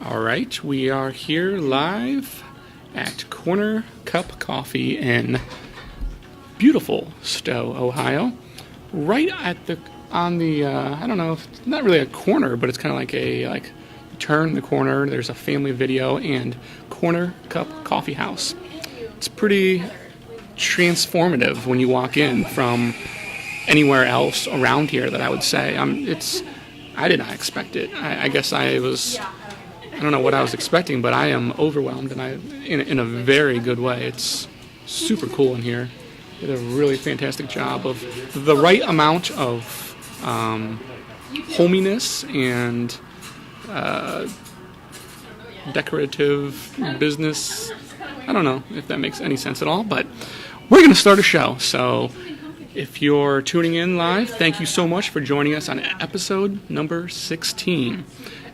All right, we are here live at Corner Cup Coffee in beautiful Stowe, Ohio. Right at I don't know, it's not really a corner, but it's kind of like you turn the corner, there's a family video and Corner Cup Coffee House. It's pretty transformative when you walk in from anywhere else around here, that I would say. I did not expect it. I guess I don't know what I was expecting, but I am overwhelmed, and in a very good way. It's super cool in here. They did a really fantastic job of the right amount of hominess and decorative business. I don't know if that makes any sense at all, but we're going to start a show. So if you're tuning in live, thank you so much for joining us on episode number 16.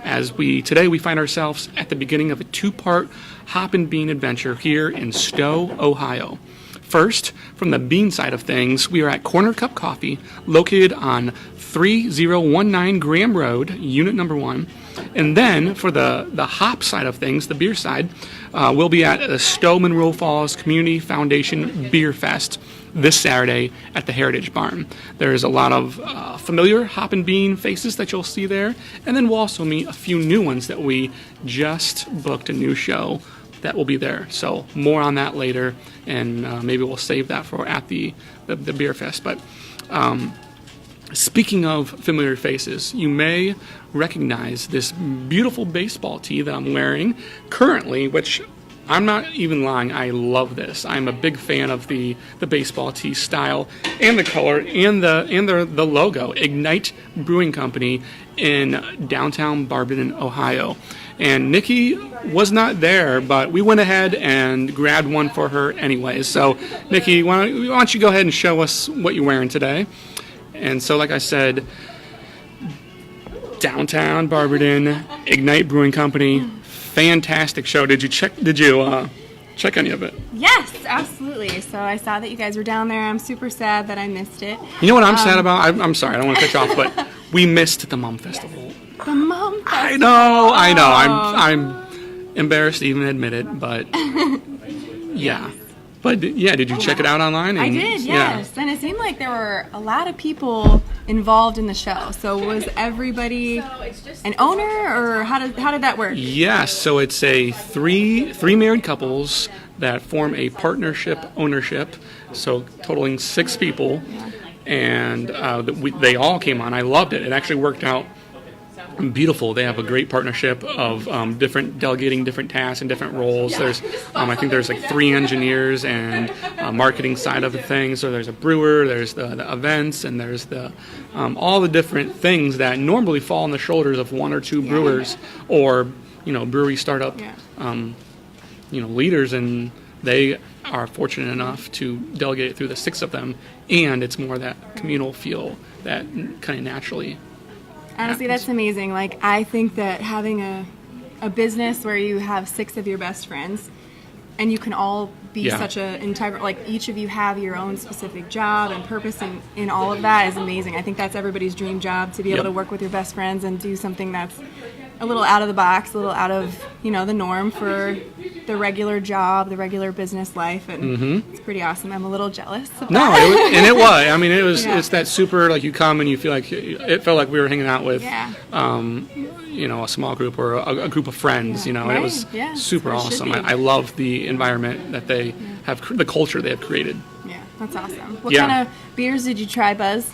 Today we find ourselves at the beginning of a two-part hop and bean adventure here in Stowe, Ohio. First, from the bean side of things, we are at Corner Cup Coffee, located on 3019 Graham Road, unit number 1. And then, for the hop side of things, the beer side, we'll be at the Stowe Monroe Falls Community Foundation Beer Fest this Saturday at the Heritage Barn. There's a lot of familiar hop and bean faces that you'll see there, and then we'll also meet a few new ones that we just booked a new show that will be there. So more on that later, and maybe we'll save that for at the beer fest. But speaking of familiar faces, you may recognize this beautiful baseball tee that I'm wearing currently, which I'm not even lying, I love this. I'm a big fan of the baseball tee style and the color and the logo, Ignite Brewing Company in downtown Barberton, Ohio. And Nikki was not there, but we went ahead and grabbed one for her anyway. So, Nikki, why don't you go ahead and show us what you're wearing today? And so, like I said, downtown Barberton, Ignite Brewing Company, fantastic show. Did you check any of it? Yes, absolutely. So I saw that you guys were down there. I'm super sad that I missed it. You know what I'm sad about? I'm sorry, I don't want to cut you off, but we missed the Mum Festival. The Mum Festival. I know. I'm embarrassed to even admit it, but yeah. But yeah, did you check it out online? I did, yes. Yeah. And it seemed like there were a lot of people involved in the show. So was everybody an owner, or how did that work? Yes, so it's a three married couples that form a partnership ownership, so totaling 6 people, and they all came on. I loved it. It actually worked out beautiful. They have a great partnership of delegating different tasks and different roles. There's, I think there's like 3 engineers and marketing side of the thing. So there's a brewer, there's the events, and there's the all the different things that normally fall on the shoulders of 1 or 2 brewers or brewery startup leaders, and they are fortunate enough to delegate it through the 6 of them, and it's more that communal feel that kind of naturally. Honestly, that's amazing. Like, I think that having a business where you have 6 of your best friends and you can all be such a integral, like each of you have your own specific job and purpose in all of that is amazing. I think that's everybody's dream job, to be able to work with your best friends and do something that's a little out of the box, a little out of, the norm for the regular job, the regular business life, and it's pretty awesome. I'm a little jealous of that. No, it was. I mean, it's that super, like, you come and you feel like, it felt like we were hanging out with, a small group or a group of friends, and it was super awesome. I love the environment that they have, the culture they have created. Yeah, that's awesome. What kind of beers did you try, Buzz?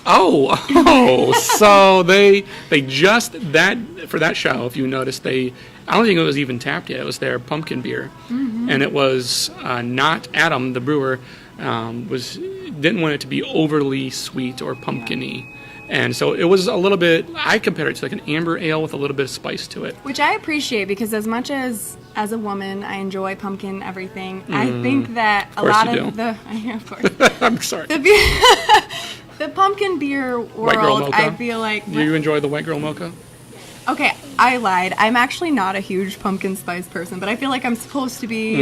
So they just, for that show, if you noticed, I don't think it was even tapped yet. It was their pumpkin beer. And it was not Adam, the brewer, didn't want it to be overly sweet or pumpkin-y. And so it was a little bit, I compared it to like an amber ale with a little bit of spice to it. Which I appreciate, because as much as a woman, I enjoy pumpkin everything. I think that a lot of of course. I'm sorry. The pumpkin beer world, I feel like. Do you enjoy the White Girl Mocha? Okay, I lied. I'm actually not a huge pumpkin spice person, but I feel like I'm supposed to be,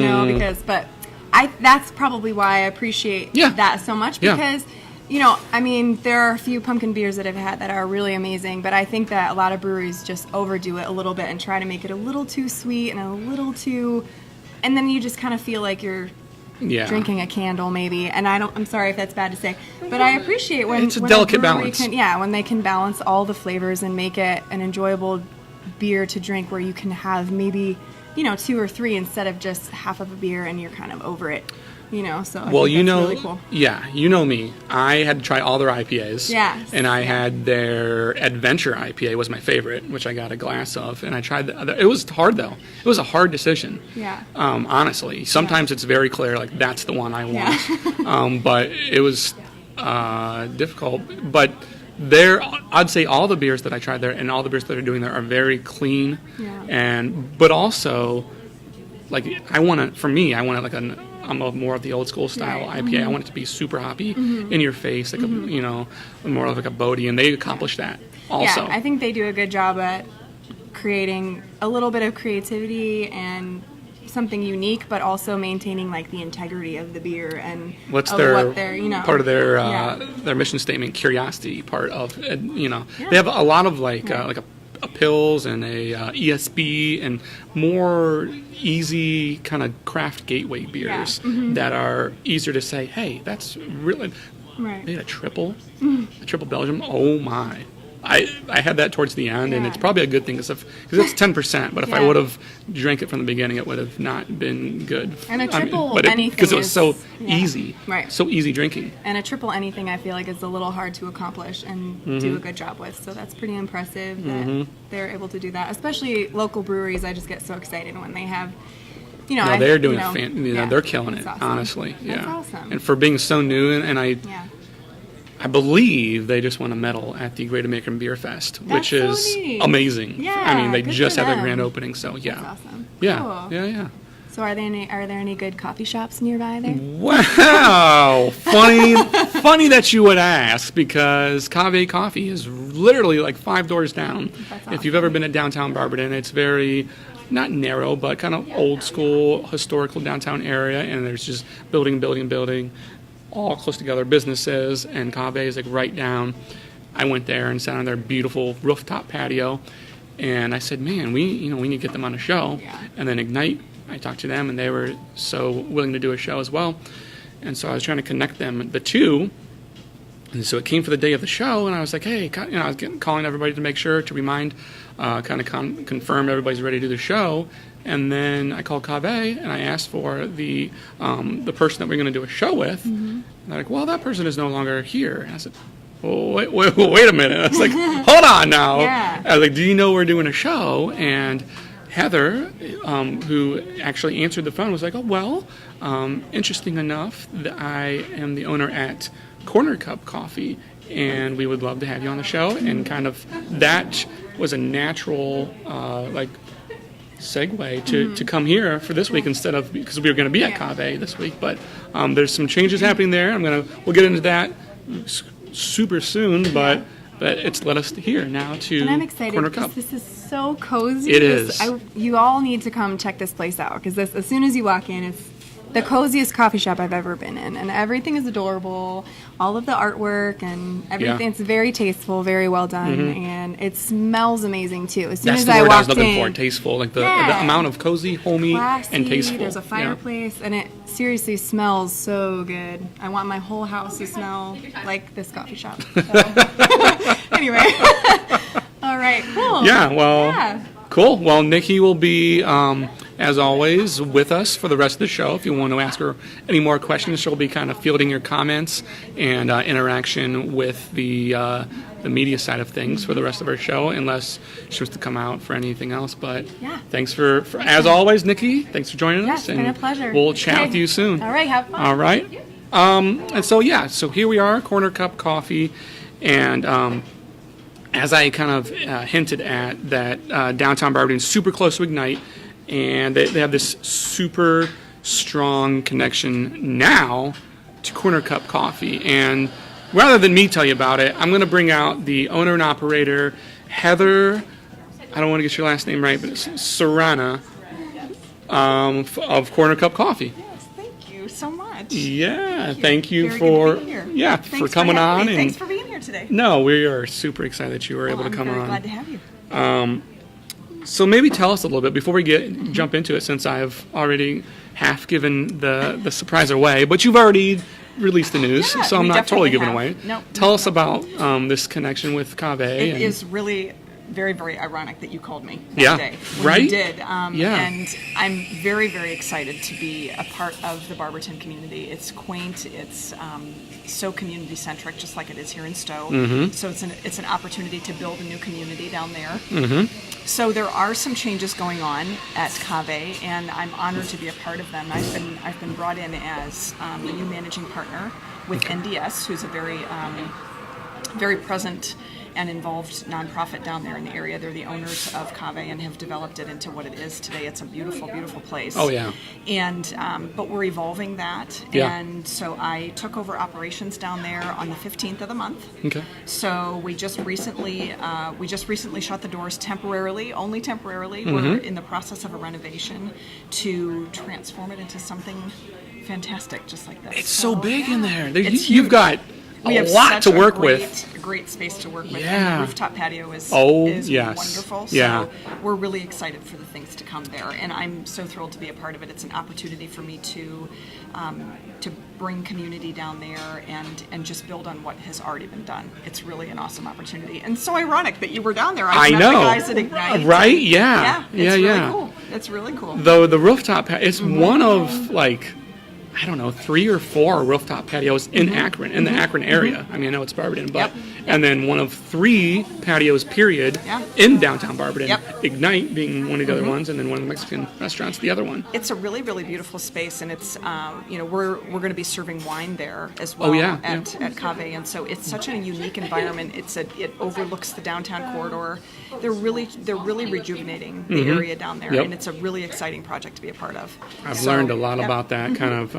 that's probably why I appreciate that so much, because I mean, there are a few pumpkin beers that I've had that are really amazing, but I think that a lot of breweries just overdo it a little bit and try to make it a little too sweet and a little too, and then you just kind of feel like you're drinking a candle maybe. And I'm sorry if that's bad to say, but I appreciate when it's a delicate balance. When they can balance all the flavors and make it an enjoyable beer to drink where you can have maybe, 2 or 3 instead of just half of a beer and you're kind of over it. So I think that's really cool. Yeah, you know me. I had to try all their IPAs. Yes. And I had their Adventure IPA was my favorite, which I got a glass of. And I tried it was hard, though. It was a hard decision. Yeah. Honestly. Sometimes it's very clear, like, that's the one I want. Yeah. But it was difficult. But I'd say all the beers that I tried there and all the beers that are doing there are very clean. Yeah. But also, like, I want it like I'm more of the old school style IPA. I want it to be super hoppy, in your face, like more of like a Bodhi, and they accomplish that also. Yeah, I think they do a good job at creating a little bit of creativity and something unique, but also maintaining like the integrity of the beer and what they're part of their mission statement, curiosity part of it. They have a lot of like a Pils and a ESB and more easy kind of craft gateway beers that are easier to say, hey, that's really... Right. They had a triple Belgium. Oh, my. I had that towards the end, and it's probably a good thing because it's 10%. But if I would have drank it from the beginning, it would have not been good. And a triple anything because it was so easy, right? So easy drinking. And a triple anything, I feel like, is a little hard to accomplish and do a good job with. So that's pretty impressive that they're able to do that. Especially local breweries, I just get so excited when they have. They're doing they're killing it. Awesome. Honestly, That's awesome. And for being so new, and I believe they just won a medal at the Great American Beer Fest, which is amazing. Yeah, I mean, they good just for had their them. grand opening, so yeah. That's awesome. Yeah, Cool. yeah. So are there any good coffee shops nearby there? Wow, funny that you would ask, because Kave Coffee is literally like 5 doors down. That's awesome. If you've ever been to downtown Barberton, it's very not narrow, but kind of old school, historical downtown area, and there's just building, all close together businesses, and Kave is like right down. I went there and sat on their beautiful rooftop patio, and I said, man, we need to get them on a show. Yeah. And then Ignite, I talked to them, and they were so willing to do a show as well. And so I was trying to connect them, the two. And so it came for the day of the show, and I was like, hey, I was calling everybody to make sure to remind, confirm everybody's ready to do the show. And then I called Kave, and I asked for the person that we're going to do a show with. And they're like, well, that person is no longer here. And I said, well, wait a minute. I was like, hold on now. Yeah. I was like, do you know we're doing a show? And Heather, who actually answered the phone, was like, oh, well, interesting enough that I am the owner at Corner Cup Coffee, and we would love to have you on the show. And kind of that was a natural, segue to come here for this week instead of, because we were going to be at Kave this week, but there's some changes happening there. We'll get into that super soon, but it's led us here now to and I'm excited Corner because Cup. this is so cozy. It is. You all need to come check this place out, because as soon as you walk in, it's the coziest coffee shop I've ever been in, and everything is adorable. All of the artwork and everything, it's very tasteful, very well done, and it smells amazing too. As soon That's as the I word I walked was looking in, for, tasteful, like the amount of cozy, homey, classy, and tasteful. There's a fireplace, and it seriously smells so good. I want my whole house to smell like this coffee shop. So. Anyway, all right, cool. Yeah, well, cool. Well, Nikki will be, as always, with us for the rest of the show. If you want to ask her any more questions, she'll be kind of fielding your comments and interaction with the media side of things for the rest of our show, unless she wants to come out for anything else. But thanks for as always, Nikki, thanks for joining us. It's been a pleasure. We'll chat with you soon. All right, have fun. All right. And so here we are, Corner Cup Coffee, and as I kind of hinted at, that downtown Barberton is super close to Ignite, and they have this super strong connection now to Corner Cup Coffee. And rather than me tell you about it, I'm going to bring out the owner and operator, Heather, I don't want to get your last name right, but it's Serrana, of Corner Cup Coffee. Yes, thank you so much. much. Yeah, thank you Very for good to be here. yeah Thanks for coming on. And thanks for being here today. no, we are super excited that you were able to come I'm very on. glad to have you. So maybe tell us a little bit before we jump into it, since I've already half given the surprise away, but you've already released the news, Yeah, so I'm we not totally giving definitely away. have. No, Tell no, us about this connection with Kave. It is really very, very ironic that you called me that Yeah, day. When right? You did. Yeah. And I'm very, very excited to be a part of the Barberton community. It's quaint. It's so community-centric, just like it is here in Stowe. Mm-hmm. So it's an opportunity to build a new community down there. Mm-hmm. So there are some changes going on at Kave, and I'm honored to be a part of them. I've been brought in as the new managing partner with NDS, who's a very present and involved nonprofit down there in the area. They're the owners of Kave and have developed it into what it is today. It's a beautiful, beautiful place. Oh, yeah. And but we're evolving that. Yeah. And so I took over operations down there on the 15th of the month. Okay. So we just recently shut the doors temporarily, only temporarily. Mm-hmm. We're in the process of a renovation to transform it into something fantastic, just like this. It's so big in there. It's You've huge. got We a have lot such to work a with. great space to work with. Yeah. And the rooftop patio is Yes. wonderful. Yeah. So we're really excited for the things to come there, and I'm so thrilled to be a part of it. It's an opportunity for me to bring community down there and just build on what has already been done. It's really an awesome opportunity, and so ironic that you were down there. I met know. the guys at Ignite. Right? Yeah. It's really yeah. cool. It's really cool. The rooftop patio, it's one of like, I don't know, 3 or 4 rooftop patios in Akron, in the Akron area. I mean, I know it's Barberton, but, Yep. and then one of 3 patios, period, Yeah. in downtown Barberton. Yep. Ignite being one of the other ones, and then one of the Mexican restaurants, the other one. It's a really, really beautiful space, and it's we're going to be serving wine there as well at Kave, and so it's such a unique environment. It overlooks the downtown corridor. They're really rejuvenating the area down there, Yep. and it's a really exciting project to be a part of. I've learned a lot about that kind of,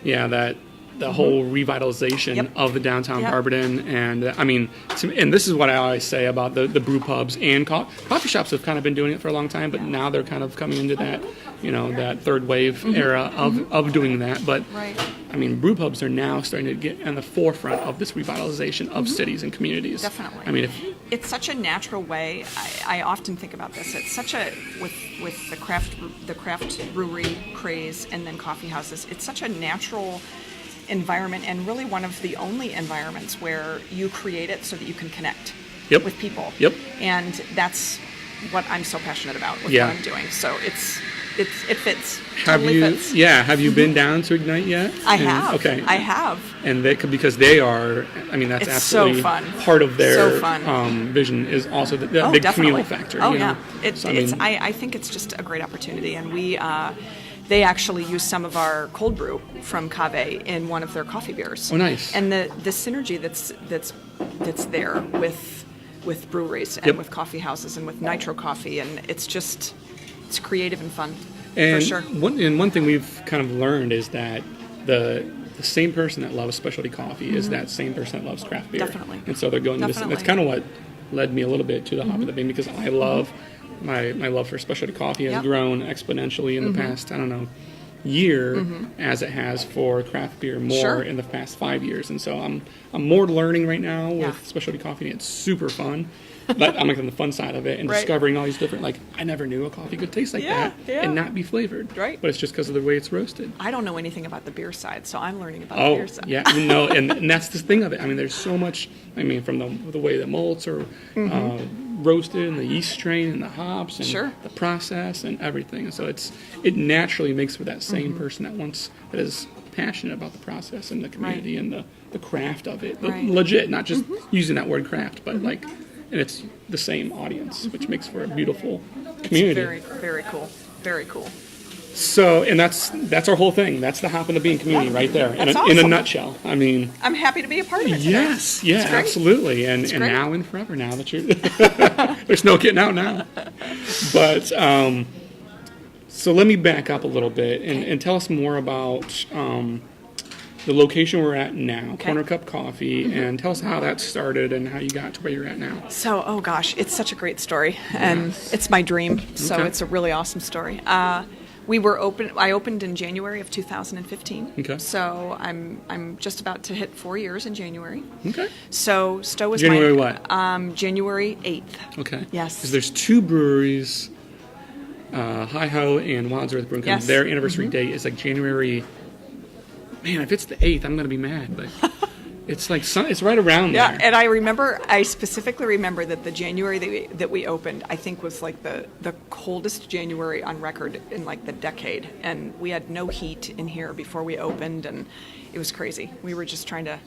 that the whole revitalization Yep. of the downtown Yep. Barberton, and I mean, and this is what I always say about the brew pubs and coffee shops have kind of been doing it for a long time, but now they're kind of coming into that, that third wave era of doing that. But Right. I mean, brew pubs are now starting to get in the forefront of this revitalization of cities and communities. Definitely. I mean, It's such a natural way. I often think about this. It's such a with the craft brewery craze and then coffee houses. It's such a natural environment, and really one of the only environments where you create it so that you can connect Yep. with people. Yep. And that's what I'm so passionate about with Yeah. what I'm doing. So it fits. have Totally you? fits. Yeah. Have you been down to Ignite yet? I And- have. Okay. I have. And because they are, I mean, that's It's so absolutely fun. part of their So fun. vision is also the Oh, big definitely. communal factor. Oh, you know? yeah. So, I mean, I think it's just a great opportunity, and they actually use some of our cold brew from Kave in one of their coffee beers. Oh, nice. And the synergy that's there with breweries and Yep. with coffee houses and with nitro coffee, and it's creative and fun. and for sure. One thing we've kind of learned is that the same person that loves specialty coffee is that same person that loves craft beer. Definitely. And so they're going to this. Definitely. That's kind of what led me a little bit to the Hop of the Bean, because I love my love for specialty coffee has Yep. grown exponentially in the past, I don't know, year, as it has for craft beer more Sure. in the past 5 years. And so I'm more learning right now with Yeah. specialty coffee, and it's super fun. But I'm like on the fun side of it and Right. discovering all these different, like, I never knew a coffee could taste like Yeah, that yeah. and not be flavored. Right. But it's just because of the way it's roasted. I don't know anything about the beer side, so I'm learning about the Oh, beer side. yeah, no, and that's the thing of it. I mean, there's so much, I mean, from the way the malts are roasted and the yeast strain and the hops and Sure. the process and everything. So it naturally makes for that same person that is passionate about the process and the community and the craft of it. Right. Legit, not just using that word craft, but like, and it's the same audience, which makes for a beautiful community. Very, very cool. Very cool. So, and that's our whole thing. That's the Hop in the Bean community right there, in That's a awesome. nutshell. I mean, I'm happy to be a part of it today. yes, yeah, It's great. absolutely, and great. now and forever. Now that you're, there's no getting out now. But so let me back up a little bit and tell us more about the location we're at now, Okay. Corner Cup Coffee, and tell us how that started and how you got to where you're at now. So, oh gosh, it's such a great story, and it's my dream. So Okay. it's a really awesome story. We were open. I opened in January of 2015. Okay. So I'm just about to hit 4 years in January. Okay. So Stowe is January my what? January 8th. Okay. Yes. Because there's two breweries, Hi Ho and Wadsworth Brewing Company. Yes. Their anniversary date is like January. Man, if it's the 8th, I'm gonna be mad, but. It's like it's right around there. Yeah, and I specifically remember that the January that we opened, I think was like the coldest January on record in like the decade, and we had no heat in here before we opened, and it was crazy. We were just trying to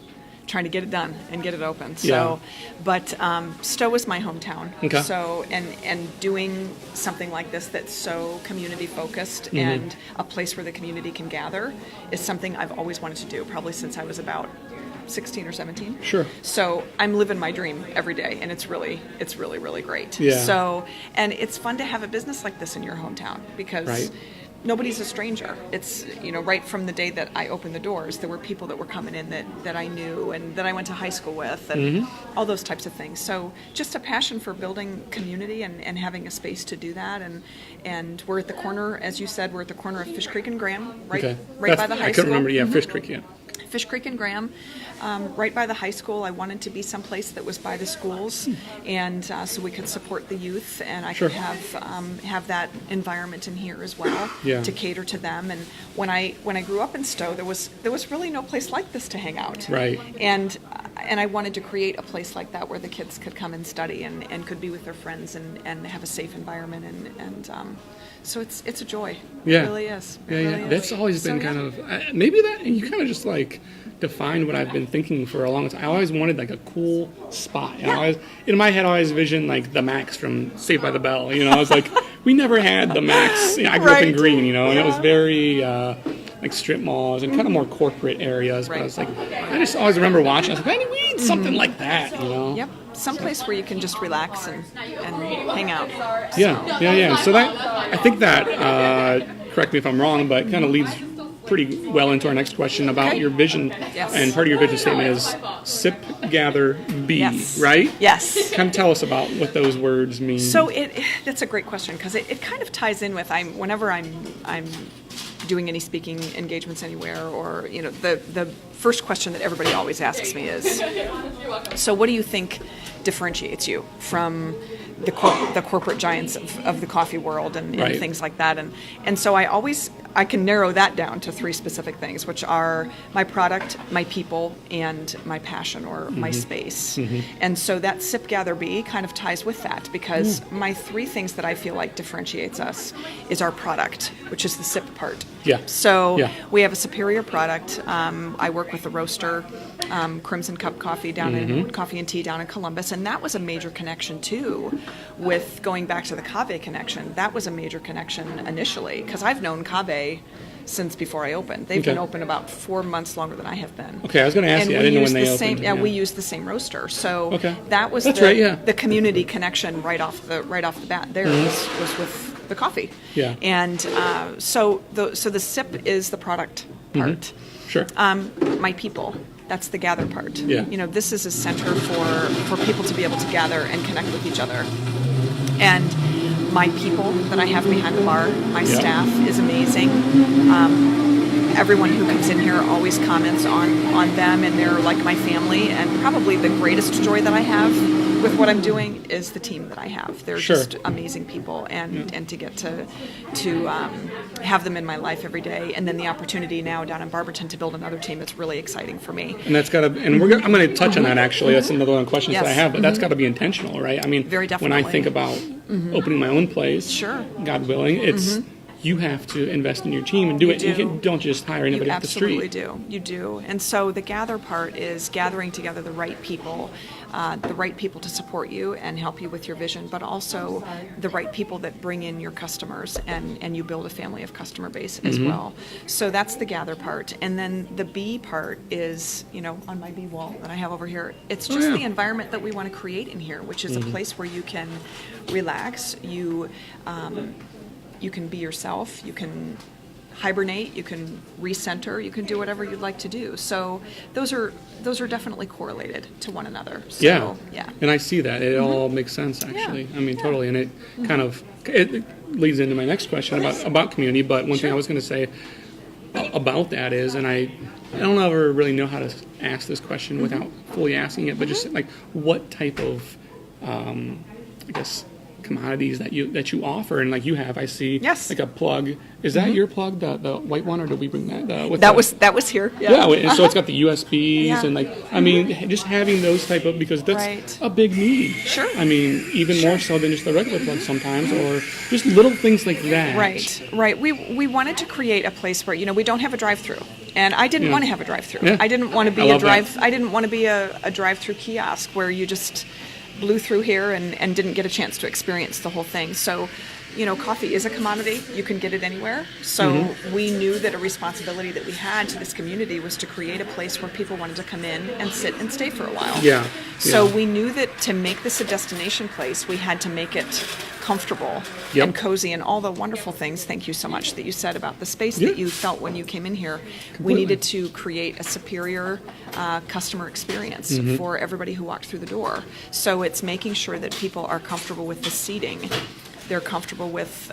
get it done and get it open. So, Yeah. but Stowe is my hometown. Okay. So and doing something like this that's so community focused and a place where the community can gather is something I've always wanted to do, probably since I was about 16 or 17. Sure. So I'm living my dream every day, and it's really great. Yeah. So, and it's fun to have a business like this in your hometown because Right. nobody's a stranger. It's, right from the day that I opened the doors, there were people that were coming in that I knew and that I went to high school with and all those types of things. So just a passion for building community and having a space to do that. And we're at the corner, as you said, we're at the corner of Fish Creek and Graham, right by the high I school. couldn't remember. Yeah, Fish Creek. Yeah. Fish Creek and Graham, right by the high school. I wanted to be someplace that was by the schools, and so we could support the youth, and I Sure. could have that environment in here as well Yeah. to cater to them. And when I grew up in Stowe, there was really no place like this to hang out. Right. And I wanted to create a place like that where the kids could come and study and could be with their friends and have a safe environment and so it's a joy. Yeah. It really is. It Yeah, really yeah. is. That's always been So, kind yeah. of maybe that you kind of just like defined what I've been thinking for a long time. I always wanted like a cool spot. And I always, in my head, I always envisioned like the Max from Saved by the Bell. I was like, we never had the Max. I grew up in Right. Greene, and it was very like strip malls and kind of more corporate areas. But I Right. was like, I just always remember watching. I was like, we need something like that. Yep, someplace where you can just relax and hang out. Yeah. So that I think that correct me if I'm wrong, but kind of leads pretty well into our next question about Okay. your vision. Yes. And part of your vision statement is sip, gather, be. Yes. Right? Yes. Kind of tell us about what those words mean. So that's a great question because it kind of ties in with whenever I'm doing any speaking engagements anywhere, or the first question that everybody always asks me is, so what do you think differentiates you from the corporate giants of the coffee world and Right. things like that? And so I can narrow that down to three specific things, which are my product, my people, and my passion or my space. And so that Sip, Gather, Be kind of ties with that because my three things that I feel like differentiates us is our product, which is the sip part. Yeah. So Yeah. we have a superior product. I work with the roaster, Crimson Cup Coffee down in Coffee and Tea down in Columbus, and that was a major connection too. With going back to the Kave connection, that was a major connection initially because I've known Kave since before I opened. They've Okay. been open about 4 months longer than I have been. Okay, I was going to ask And you. I we didn't know use when they the opened. same. Yeah, we use the same roaster. So Okay. that was That's right, yeah. the community connection right off the bat. There was with the coffee. Yeah. And so the sip is the product part. Sure. My people. That's the gather part. Yeah. This is a center for people to be able to gather and connect with each other. And my people that I have behind the bar, my Yeah. staff is amazing. Everyone who comes in here always comments on them, and they're like my family. And probably the greatest joy that I have with what I'm doing is the team that I have. They're Sure. just amazing people, and to get to have them in my life every day, and then the opportunity now down in Barberton to build another team. It's really exciting for me. And that's got to, and I'm going to touch on that actually. That's another one of the questions that I Yes. have, but that's got to be intentional, right? I mean, Very when I definitely. think about opening my own place, Sure. God willing, it's you have to invest in your team and do it. do. You don't just hire anybody You off the street. absolutely do. You do. And so the gather part is gathering together the right people to support you and help you with your vision, but also the right people that bring in your customers and you build a family of customer base as well. So that's the gather part. And then the be part is, on my bee wall that I have over here, it's just yeah. the environment that we want to create in here, which is a place where you can relax, you can be yourself, you can hibernate, you can recenter, you can do whatever you'd like to do. So those are definitely correlated to one another. So, yeah. And I see that. It all makes sense, actually. Yeah. I mean, totally. And it kind of it leads into my next question about community. But one thing I was going to say about that is, and I don't ever really know how to ask this question without fully asking it, but just like what type of, I guess, commodities that you offer, and like you have, I see like a plug. Is that your plug, the white one, or did we bring that? That was here. Yeah, and so it's got the USBs and like, I mean, just having those type of, because that's a big need. Sure. I mean, even more so than just the regular plug sometimes, or just little things like that. Right. We wanted to create a place where, we don't have a drive-through, and I didn't want to have a drive-through. Yeah. I didn't want to be I didn't want to be a drive-through kiosk where you just blew through here and didn't get a chance to experience the whole thing. So, coffee is a commodity. You can get it anywhere. So we knew that a responsibility that we had to this community was to create a place where people wanted to come in and sit and stay for a while. Yeah. So we knew that to make this a destination place, we had to make it comfortable and cozy and all the wonderful things, thank you so much, that you said about the space that you felt when you came in here. Completely. We needed to create a superior customer experience for everybody who walked through the door. So it's making sure that people are comfortable with the seating. They're comfortable with,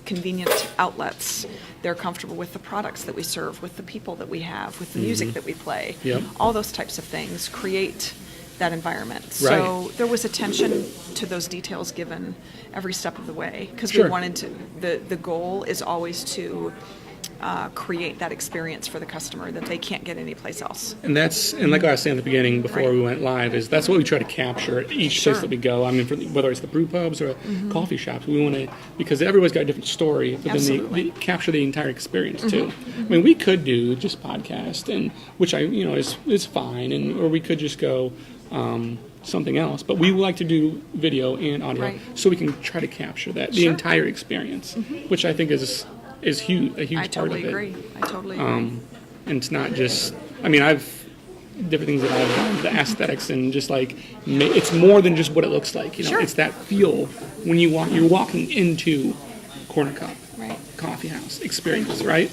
convenient outlets. They're comfortable with the products that we serve, with the people that we have, with the music that we play. Yep. All those types of things create that environment. So there was attention to those details given every step of the way, because we wanted to, the goal is always to create that experience for the customer that they can't get anyplace else. And like I was saying at the beginning before we went live, that's what we try to capture at each place that we go. I mean, whether it's the brew pubs or coffee shops, we want to, because everybody's got a different story, but then they capture the entire experience too. I mean, we could do just podcast, and which is fine, or we could just go something else, but we like to do video and audio so we can try to capture the entire experience, which I think is huge, a huge part of it. I totally agree. And it's not just, I mean, I've different things that I've done, the aesthetics, and just like, it's more than just what it looks like, it's that feel when you're walking into Corner Cup Coffee House experience, right?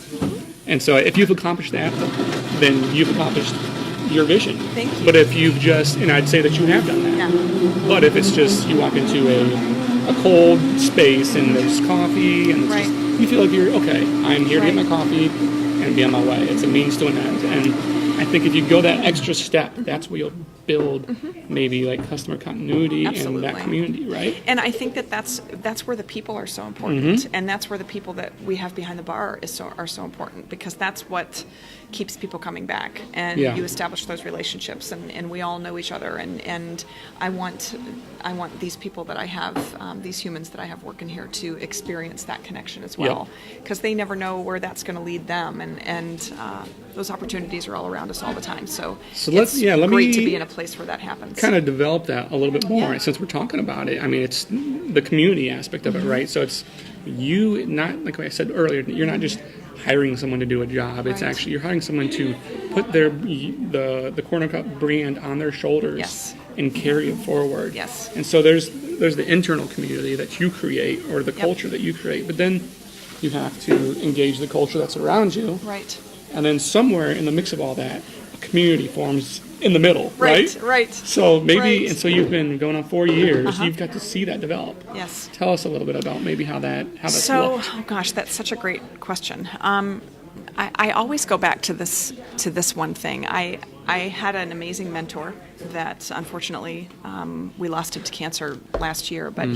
And so if you've accomplished that, then you've accomplished your vision. Thank you. But if you've just, and I'd say that you have done that, but if it's just you walk into a cold space and there's coffee and it's just, you feel like you're okay, I'm here to get my coffee and be on my way. It's a means to an end. And I think if you go that extra step, that's where you'll build maybe like customer continuity in that community, right? And I think that's where the people are so important, and that's where the people that we have behind the bar are so important, because that's what keeps people coming back, and you establish those relationships, and we all know each other, and I want these people that I have, these humans that I have working here, to experience that connection as well, because they never know where that's going to lead them, and those opportunities are all around us all the time. So it's great to be in a place where that happens. Kind of develop that a little bit more since we're talking about it. I mean, it's the community aspect of it, right? So it's you, not like I said earlier, you're not just hiring someone to do a job. It's actually you're hiring someone to put the Corner Cup brand on their shoulders and carry it forward. And so there's the internal community that you create, or the culture that you create, but then you have to engage the culture that's around you. And then somewhere in the mix of all that, a community forms in the middle, right? So maybe, and so you've been going on 4 years. You've got to see that develop. Tell us a little bit about maybe how that's looked. Oh gosh, that's such a great question. I always go back to this one thing. I had an amazing mentor that unfortunately we lost him to cancer last year, but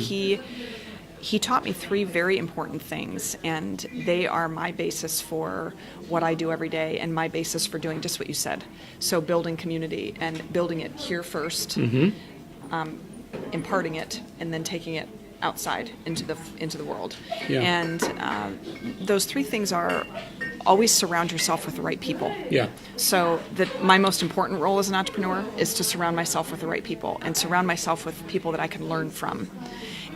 he taught me 3 very important things, and they are my basis for what I do every day, and my basis for doing just what you said. So building community, and building it here first, imparting it, and then taking it outside into the world. And those 3 things are: always surround yourself with the right people. So my most important role as an entrepreneur is to surround myself with the right people, and surround myself with people that I can learn from,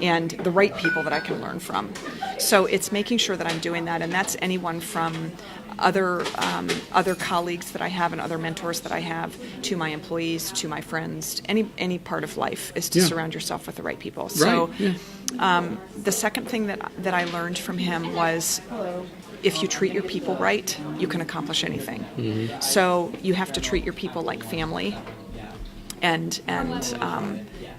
and the right people that I can learn from. So it's making sure that I'm doing that, and that's anyone from other colleagues that I have and other mentors that I have, to my employees, to my friends. Any part of life is to surround yourself with the right people. So the second thing that I learned from him was if you treat your people right, you can accomplish anything. So you have to treat your people like family, and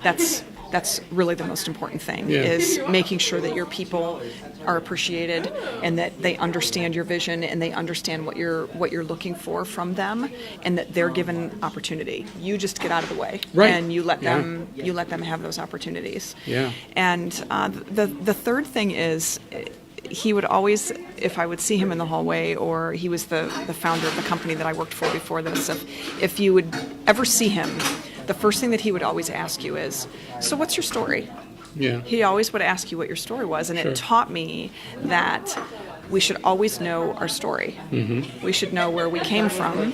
that's really the most important thing, is making sure that your people are appreciated and that they understand your vision and they understand what you're looking for from them, and that they're given opportunity. You just get out of the way, and you let them have those opportunities. Yeah. And the third thing is, he would always, if I would see him in the hallway, or he was the founder of the company that I worked for before this, if you would ever see him, the first thing that he would always ask you is, so what's your story? Yeah. He always would ask you what your story was, and it taught me that we should always know our story. We should know where we came from,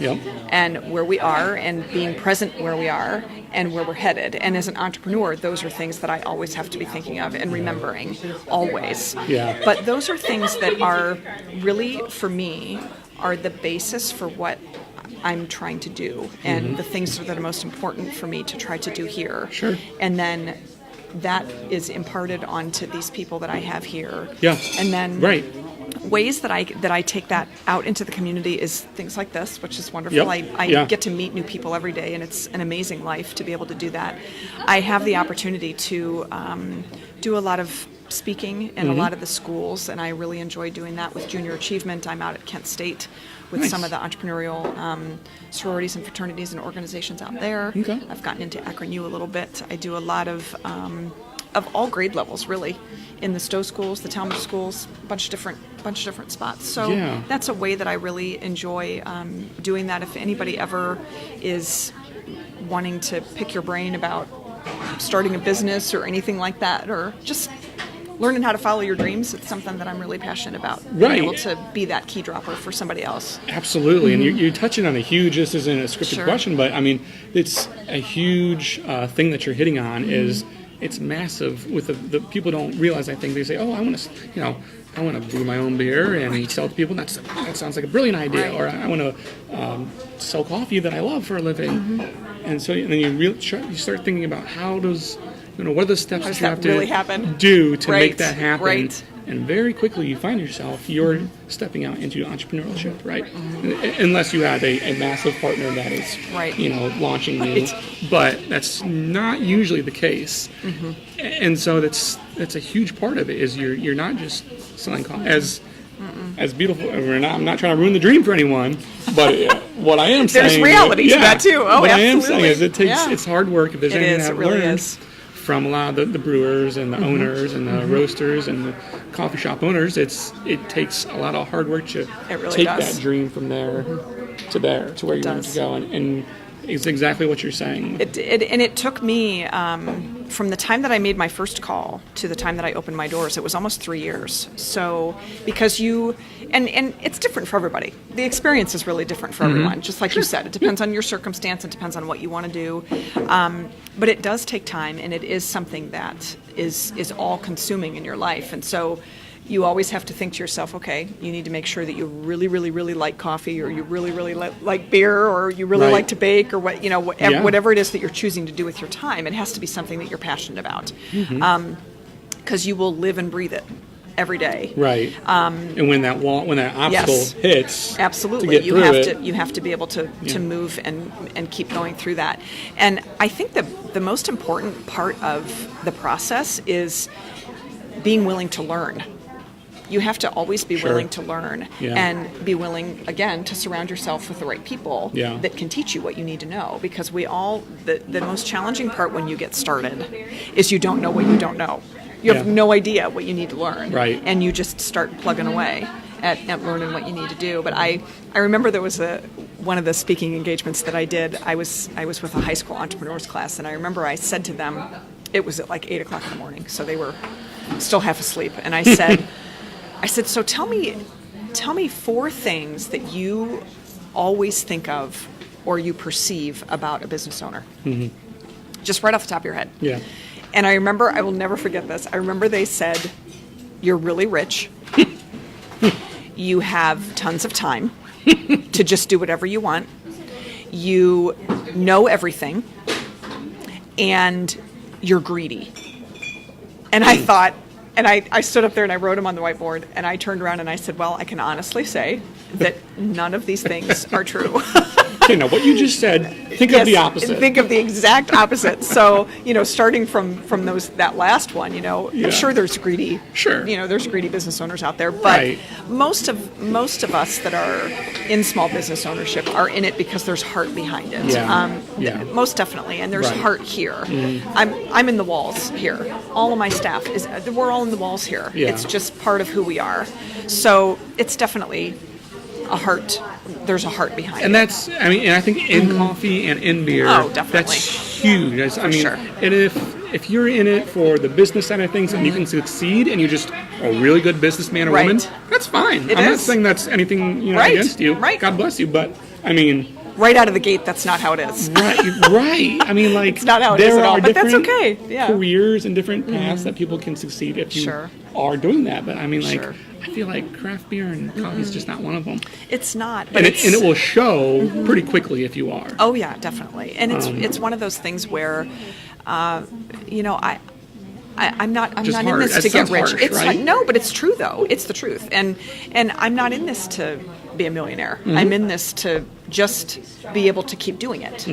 and where we are, and being present where we are and where we're headed. And as an entrepreneur, those are things that I always have to be thinking of and remembering, always. Yeah. But those are things that are really, for me, are the basis for what I'm trying to do, and the things that are most important for me to try to do here. Sure. And then that is imparted onto these people that I have here. Yeah. And then ways that I take that out into the community is things like this, which is wonderful. I get to meet new people every day, and it's an amazing life to be able to do that. I have the opportunity to do a lot of speaking in a lot of the schools, and I really enjoy doing that with Junior Achievement. I'm out at Kent State with some of the entrepreneurial sororities and fraternities and organizations out there. Okay. I've gotten into Akron U a little bit. I do a lot of all grade levels, really, in the Stowe schools, the Talmadge schools, bunch of different spots. So that's a way that I really enjoy doing that. If anybody ever is wanting to pick your brain about starting a business or anything like that, or just learning how to follow your dreams, it's something that I'm really passionate about. Being able to be that key dropper for somebody else. Absolutely. And you're touching on a huge, this isn't a scripted question, but I mean, it's a huge thing that you're hitting on is it's massive. With the people don't realize, I think they say, oh, I want to brew my own beer and sell to people. That sounds like a brilliant idea. Or I want to sell coffee that I love for a living. And so then you start thinking about how does, what are the steps that you have to do to make that happen? And very quickly you find yourself, you're stepping out into entrepreneurship, right? Unless you have a massive partner that is, launching you. But that's not usually the case. And so that's a huge part of it, is you're not just selling coffee. As beautiful, I'm not trying to ruin the dream for anyone, but what I am saying... There's reality to that too. Oh, what absolutely. I am saying is it's hard work. If there's anything I've learned from a lot of the brewers and the owners and the roasters and the coffee shop owners, it takes a lot of hard work to take that dream from there to where you want to go, and it's exactly what you're saying. It took me from the time that I made my first call to the time that I opened my doors, it was almost 3 years. So because and it's different for everybody. The experience is really different for everyone. Just like you said, it depends on your circumstance. It depends on what you want to do. But it does take time, and it is something that is all consuming in your life. And so you always have to think to yourself, okay, you need to make sure that you really, really, really like coffee, or you really, really like beer, or you really like to bake, or whatever it is that you're choosing to do with your time. It has to be something that you're passionate about, because you will live and breathe it every day. Right. And when that obstacle hits, absolutely, to you have to be able to move and keep going through that. And I think the most important part of the process is being willing to learn. You have to always be willing to learn, and be willing, again, to surround yourself with the right people that can teach you what you need to know. Because the most challenging part when you get started is you don't know what you don't know. You have no idea what you need to learn. Right. And you just start plugging away at learning what you need to do. But I remember there was one of the speaking engagements that I did. I was with a high school entrepreneurs class, and I remember I said to them, it was at like 8 o'clock in the morning, so they were still half asleep, and I said, so tell me 4 things that you always think of or you perceive about a business owner. Just right off the top of your head. Yeah. And I remember, I will never forget this. I remember they said, you're really rich. You have tons of time to just do whatever you want. You know everything. And you're greedy. And I thought, And I stood up there and I wrote them on the whiteboard, and I turned around and I said, well, I can honestly say that none of these things are true. Okay, now what you just said, think of the opposite. Think of the exact opposite. So, starting from that last one, I'm sure there's greedy. Sure. There's greedy business owners out there, but Right. most of us that are in small business ownership are in it because there's heart behind it. Yeah. Most definitely, and there's Right. heart here. I'm in the walls here. All of my staff we're all in the walls here. Yeah. It's just part of who we are. So it's definitely a heart. There's a heart behind And it. that's, and I think in coffee and in beer, Oh, definitely. that's huge. Sure. And if you're in it for the business side of things and you can succeed and you're just a really good businessman or Right. woman, that's fine. It I'm not is. saying that's anything Right. against you. Right. God bless you, but Right out of the gate, that's not how it is. right. It's not how it there is at all, are but that's different okay. Yeah. careers and different paths that people can succeed if you Sure. are doing that. But Sure. I feel like craft beer and coffee is just not one of them. It's not, but And it will show pretty quickly if you are. Oh yeah, definitely. And it's one of those things where, I'm not Just in hard. this That to get sounds rich. harsh, It's right? no, but it's true though. It's the truth. And I'm not in this to be a millionaire. I'm in this to just be able to keep doing it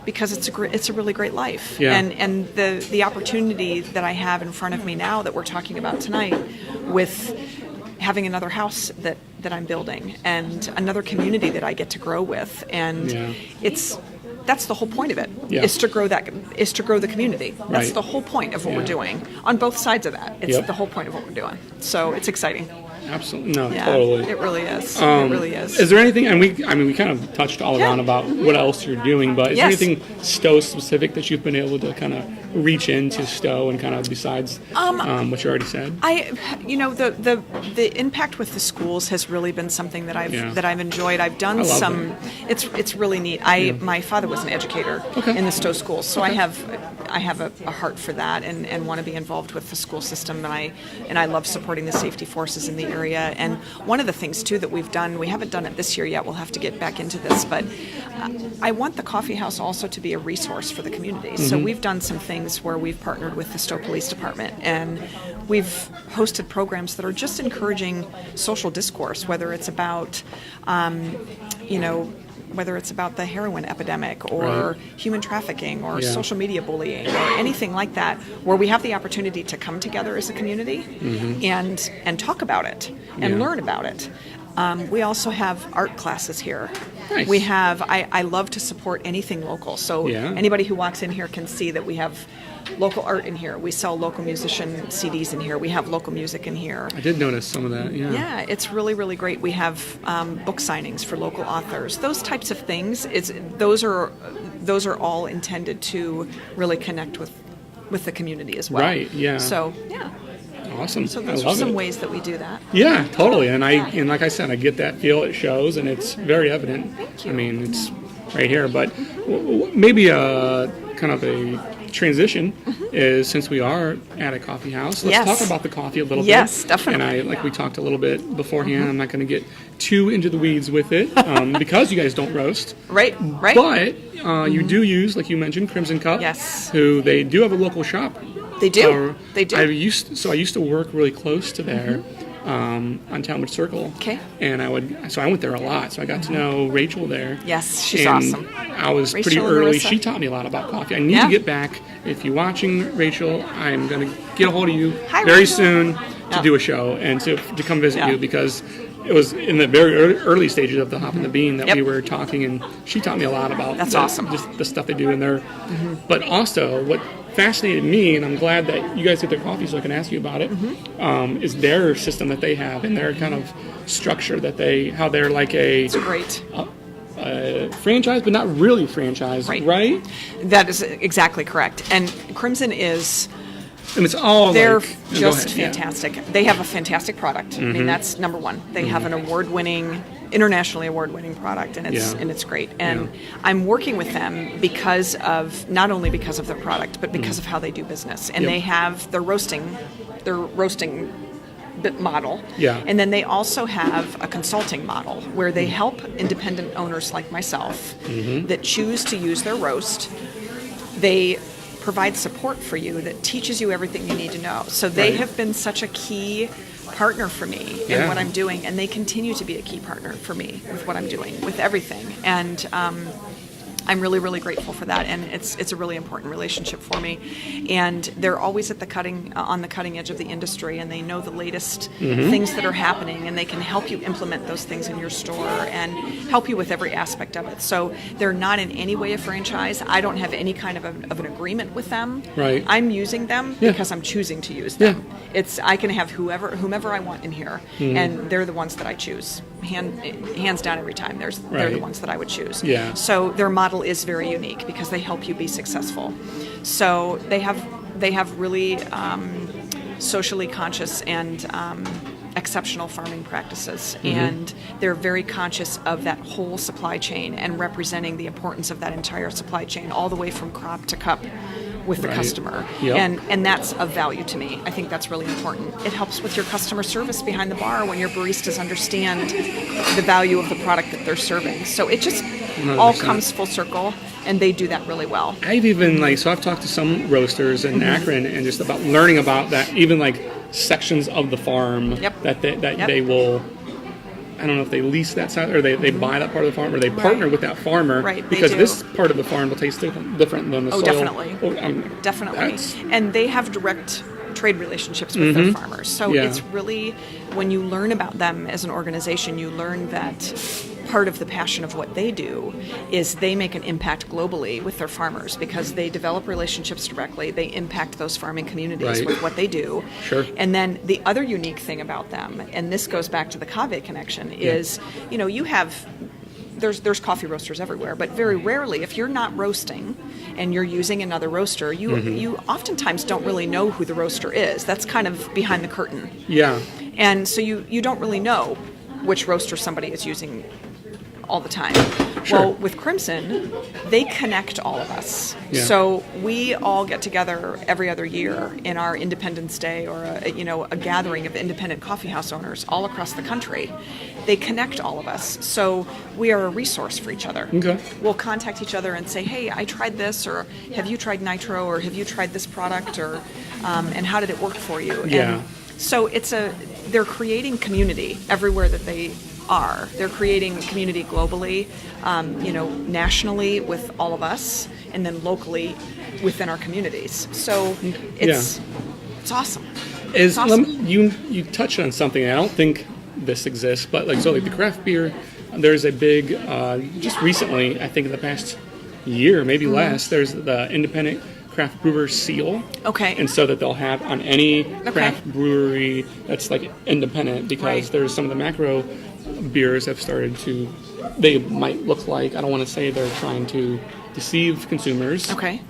because it's a really great life. Yeah. And the opportunity that I have in front of me now that we're talking about tonight with having another house that I'm building and another community that I get to grow with, and that's the whole point of it. Yeah. Is to grow the community. That's Right. the whole point of what Yeah. we're doing on both sides of that. It's Yep. the whole point of what we're doing. So it's exciting. Absolutely. No, Yeah, totally. it really is. It really is. Is there anything, and we kind of touched all Yeah. around about what else you're doing, but is there Yes. anything Stowe specific that you've been able to kind of reach into Stowe and kind of besides what you already said? The impact with the schools has really been something that I've enjoyed. I've done I love some. It's really neat. My father was an educator in the Stowe schools, so I have a heart for that and want to be involved with the school system, and I love supporting the safety forces in the area. And one of the things too that we've done, we haven't done it this year yet. We'll have to get back into this, but I want the coffee house also to be a resource for the community. So we've done some things where we've partnered with the Stowe Police Department, and we've hosted programs that are just encouraging social discourse, whether it's about whether it's about the heroin epidemic or Right. human trafficking or Yeah. social media bullying or anything like that, where we have the opportunity to come together as a community and talk about it and Yeah. learn about it. We also have art classes here. Nice. We have, I love to support anything local. So Yeah. anybody who walks in here can see that we have local art in here. We sell local musician CDs in here. We have local music in here. I did notice some of that, yeah. Yeah, it's really, really great. We have book signings for local authors. Those types of things. Those are all intended to really connect with the community as well. Right, yeah. So yeah. Awesome. So I those are love some it. ways that we do that. Yeah, totally. And like I said, I get that feel. It shows, and it's very evident. Thank you. I mean, it's right here. But maybe a kind of a transition is, since we are at a coffee house, let's Yes. talk about the coffee a little bit. Yes, definitely. And we talked a little bit beforehand. I'm not going to get too into the weeds with it because you guys don't roast. Right. But you do use, like you mentioned, Crimson Cup. Yes. Who they do have a local shop. They do. They do. I used to work really close to there on Talmadge Circle. Okay. And I went there a lot, so I got to know Rachel there. Yes, she's And awesome. I was pretty Rachel and early. Marissa. She taught me a lot about coffee. I need Yeah. to get back. If you're watching, Rachel, I'm going to get a hold of you Hi, very Rachel. soon to Yeah. do a show and to come visit Yeah. you, because it was in the very early stages of the Hop and the Bean that Yep. we were talking, and she taught me a lot about That's awesome. just the stuff they do in there. But also, what fascinated me, and I'm glad that you guys get their coffee so I can ask you about it, is their system that they have and their kind of structure how they're like a It's great. franchise, but not really franchise, right? That is exactly correct. And Crimson is. And it's all They're go just ahead, yeah. fantastic. They have a fantastic product. I mean, that's number one. They have an internationally award-winning product, and it's great. And I'm working with them not only because of their product, but because of how they do business. And they have their roasting model. Yeah. And then they also have a consulting model where they help independent owners like myself that choose to use their roast. They provide support for you, that teaches you everything you need to know. So they Right. have been such a key partner for me in Yeah. what I'm doing, and they continue to be a key partner for me with what I'm doing, with everything. And I'm really, really grateful for that, and it's a really important relationship for me. And they're always at on the cutting edge of the industry, and they know the latest things that are happening, and they can help you implement those things in your store and help you with every aspect of it. So they're not in any way a franchise. I don't have any kind of an agreement with them. Right. I'm using them Yeah. because I'm choosing to use them. Yeah. I can have whomever I want in here, and they're the ones that I choose. Hands down every time. They're the Right. ones that I would choose. Yeah. So their model is very unique because they help you be successful. So they have really socially conscious and exceptional farming practices, and they're very conscious of that whole supply chain and representing the importance of that entire supply chain all the way from crop to cup with the Right. customer. Yep. And that's of value to me. I think that's really important. It helps with your customer service behind the bar when your baristas understand the value of the product that they're serving. So it just all 100%. comes full circle, and they do that really well. I've even I've talked to some roasters in Akron and just about learning about that, even sections of the farm Yep. that Yep. they will. I don't know if they lease that side or they buy that part of the farm or they partner with that farmer, Right, they because do. this part of the farm will taste different than the soil. Definitely. Definitely. That's- And they have direct trade relationships with their farmers. So Yeah. it's really, when you learn about them as an organization, you learn that part of the passion of what they do is they make an impact globally with their farmers because they develop relationships directly. They impact those farming communities Right. with what they do. Sure. And then the other unique thing about them, and this goes back to the Kave connection, is, you have there's coffee roasters everywhere, but very rarely, if you're not roasting and you're using another roaster, you oftentimes don't really know who the roaster is. That's kind of behind the curtain. Yeah. And so you don't really know which roaster somebody is using all the time. Sure. Well, with Crimson, they connect all of us. Yeah. So we all get together every other year in our Independence Day or a gathering of independent coffee house owners all across the country. They connect all of us. So we are a resource for each other. Okay. We'll contact each other and say, hey, I tried this, or have you tried Nitro, or have you tried this product, or and how did it work for you? Yeah. And so they're creating community everywhere that they are. They're creating community globally, nationally with all of us, and then locally within our communities. So it's awesome. It's awesome. You touched on something. I don't think this exists, but the craft beer, there's a big just recently, I think in the past year, maybe less, there's the independent craft brewer seal. Okay. And so that they'll have on any craft brewery that's independent, because there's some of the macro beers have started to, they might look like, I don't want to say they're trying to deceive consumers, Okay.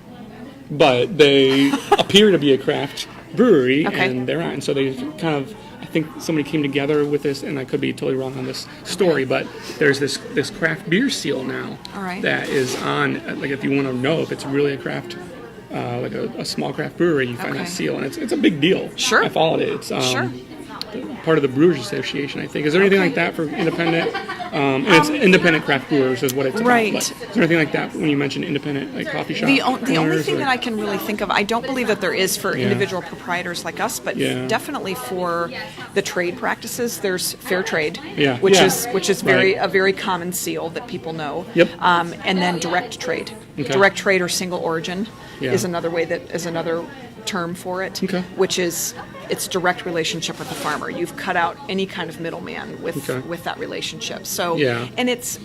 but they appear to be a craft brewery, Okay. and they're not. And so they kind of, I think somebody came together with this, and I could be totally wrong on this story, but there's this craft beer seal now. All right. That is on, if you want to know if it's really a craft, a small craft brewery, you find that seal, and it's a big deal. Sure. I followed it. It's Sure. part of the Brewers Association, I think. Is there anything like that for independent? And it's independent craft brewers is what it's about. Right. But is there anything like that when you mention independent coffee shop? The only owners, thing or- that I can really think of, I don't believe that there is for individual proprietors like us, but definitely for the trade practices, there's fair trade, which is a very common seal that people know. Yep. And then direct trade. Okay. Direct trade or single origin is another term for it, which is it's direct relationship with the farmer. You've cut out any kind of middleman with that relationship. So and it's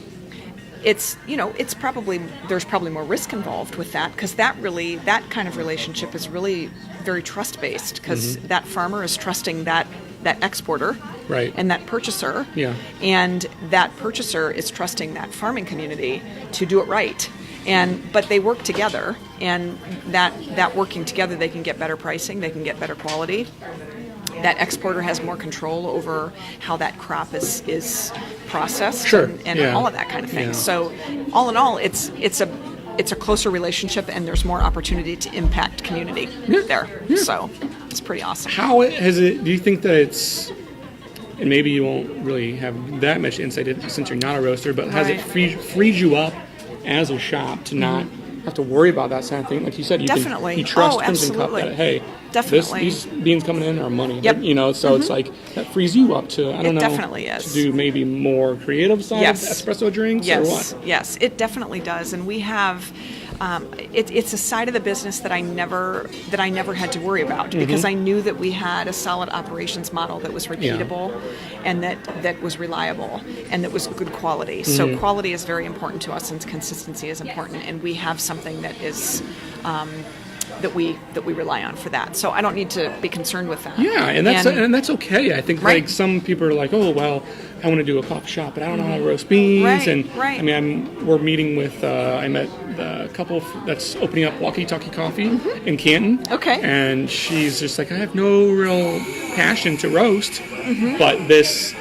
probably there's probably more risk involved with that, because that kind of relationship is really very trust based, because that farmer is trusting that exporter and that purchaser, and that purchaser is trusting that farming community to do it right. But they work together, and that working together, they can get better pricing, they can get better quality. That exporter has more control over how that crop is processed, and all of that kind of thing. Yeah. So, all in all, it's a closer relationship, and there's more opportunity to impact community there. Yeah. So, it's pretty awesome. How has it? Do you think that it's? And maybe you won't really have that much insight since you're not a roaster, but has it freed you up as a shop to not have to worry about that kind of thing. Like you said, Definitely. you trust Oh, Crimson Cup absolutely. that, hey, Definitely. these beans coming in are money. Yep. You know, so it's like, that frees you up to, I don't know, definitely is. to do maybe more creative side Yes. of espresso drinks or Yes, what? yes, it definitely does, and we have. It's a side of the business that I never had to worry about because I knew that we had a solid operations model that was repeatable, and that was reliable and that was good quality. So quality is very important to us, and consistency is important, and we have something that is. That we rely on for that, so I don't need to be concerned with that. Yeah, and that's okay. I think Right. like some people are like, oh well, I want to do a coffee shop, but I don't know how to roast beans. Right, And right. I mean, we're meeting with I met the couple that's opening up Walkie Talkie Coffee in Canton. Okay. And she's just like, I have no real passion to roast, but this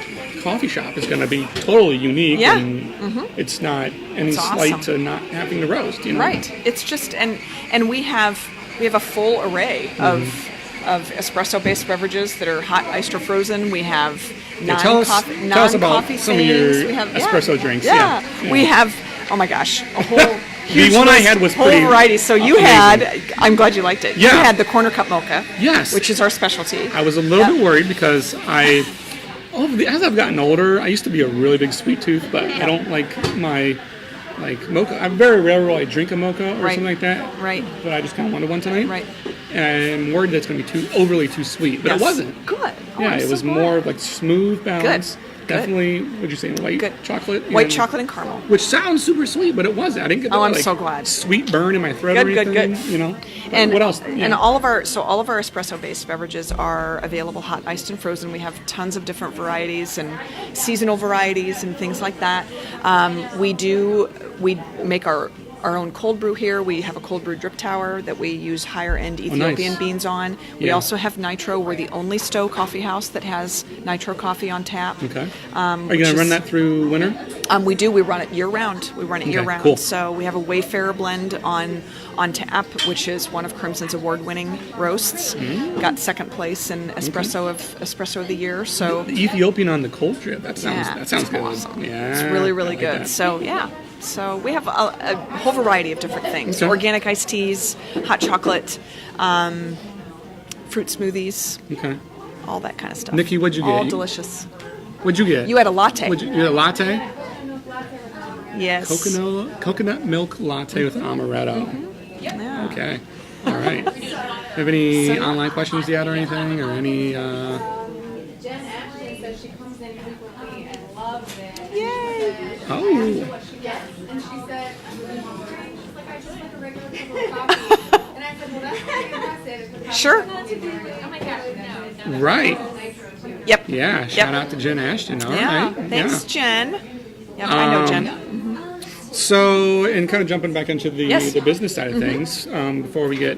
coffee shop is going to be totally unique, Yeah. and it's not any It's slight awesome. to not having to roast. You know? Right. It's just and we have a full array of espresso-based beverages that are hot, iced, or frozen. We have tell us about non-coffee some of things. your We have espresso drinks. Yeah. Yeah. We have. Oh my gosh, a whole. huge one I list, had was whole pretty variety. So you amazing. had. I'm glad you liked it. You Yeah. had the corner cup mocha. Yes. Which is our specialty. I was a little bit worried because as I've gotten older, I used to be a really big sweet tooth, but I don't like my mocha. I very rarely drink a mocha or Right. something like that. Right. But I just kind of wanted one tonight. Right. And I'm worried that it's going to be overly too sweet, but Yes. it wasn't. Good. Oh, Yeah, I'm it so was glad. more like smooth balance. Good. Definitely, what'd you say, white Good. chocolate? White and- chocolate and caramel. Which sounds super sweet, but it wasn't. I didn't get Oh, that, I'm like, so glad. sweet burn in my throat Good, or good, anything, good. you know? And what else? And all of our espresso-based beverages are available hot, iced, and frozen. We have tons of different varieties and seasonal varieties and things like that. We make our own cold brew here. We have a cold brew drip tower that we use higher end Ethiopian nice. beans on. We Yeah. also have nitro. We're the only Stowe coffee house that has nitro coffee on tap. Okay. Are you going to run that through winter? We do. We run it year round. Year round. cool. So we have a Wayfarer blend on tap, which is one of Crimson's award-winning roasts. Got second place in espresso of the year. So The Ethiopian on the cold drip. That sounds yeah, that sounds it's good. awesome. Yeah, It's really, I really like good. that. So yeah. So we have a whole variety of different things: Okay. organic iced teas, hot chocolate, fruit smoothies, Okay. all that kind of stuff. Nikki, what'd you get? All delicious. What'd you get? You had a latte. You had a latte? Yes. Coconut milk latte with amaretto. Yeah. Okay. All right. Have any online questions yet or anything? Or any... Jen Ashton says she comes in frequently and loves it. Yay. Oh. Yes, and she said, she's like, I just like a regular cup of coffee. And I said, well, that's pretty impressive. because Sure. not to do it. Oh my gosh, no. Right. Nitro too. Yep. Yeah. Shout out to Jen Ashton. All Yeah. right. Thanks, Yeah. Jen. Yep, I know Jen. So, and kind of jumping back into the, Yes. the business side of things, before we get,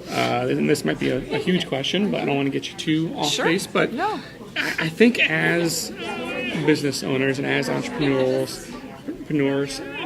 and this might be a huge question, but I don't want to get you too off Sure. base, but No. I think as business owners and as entrepreneurs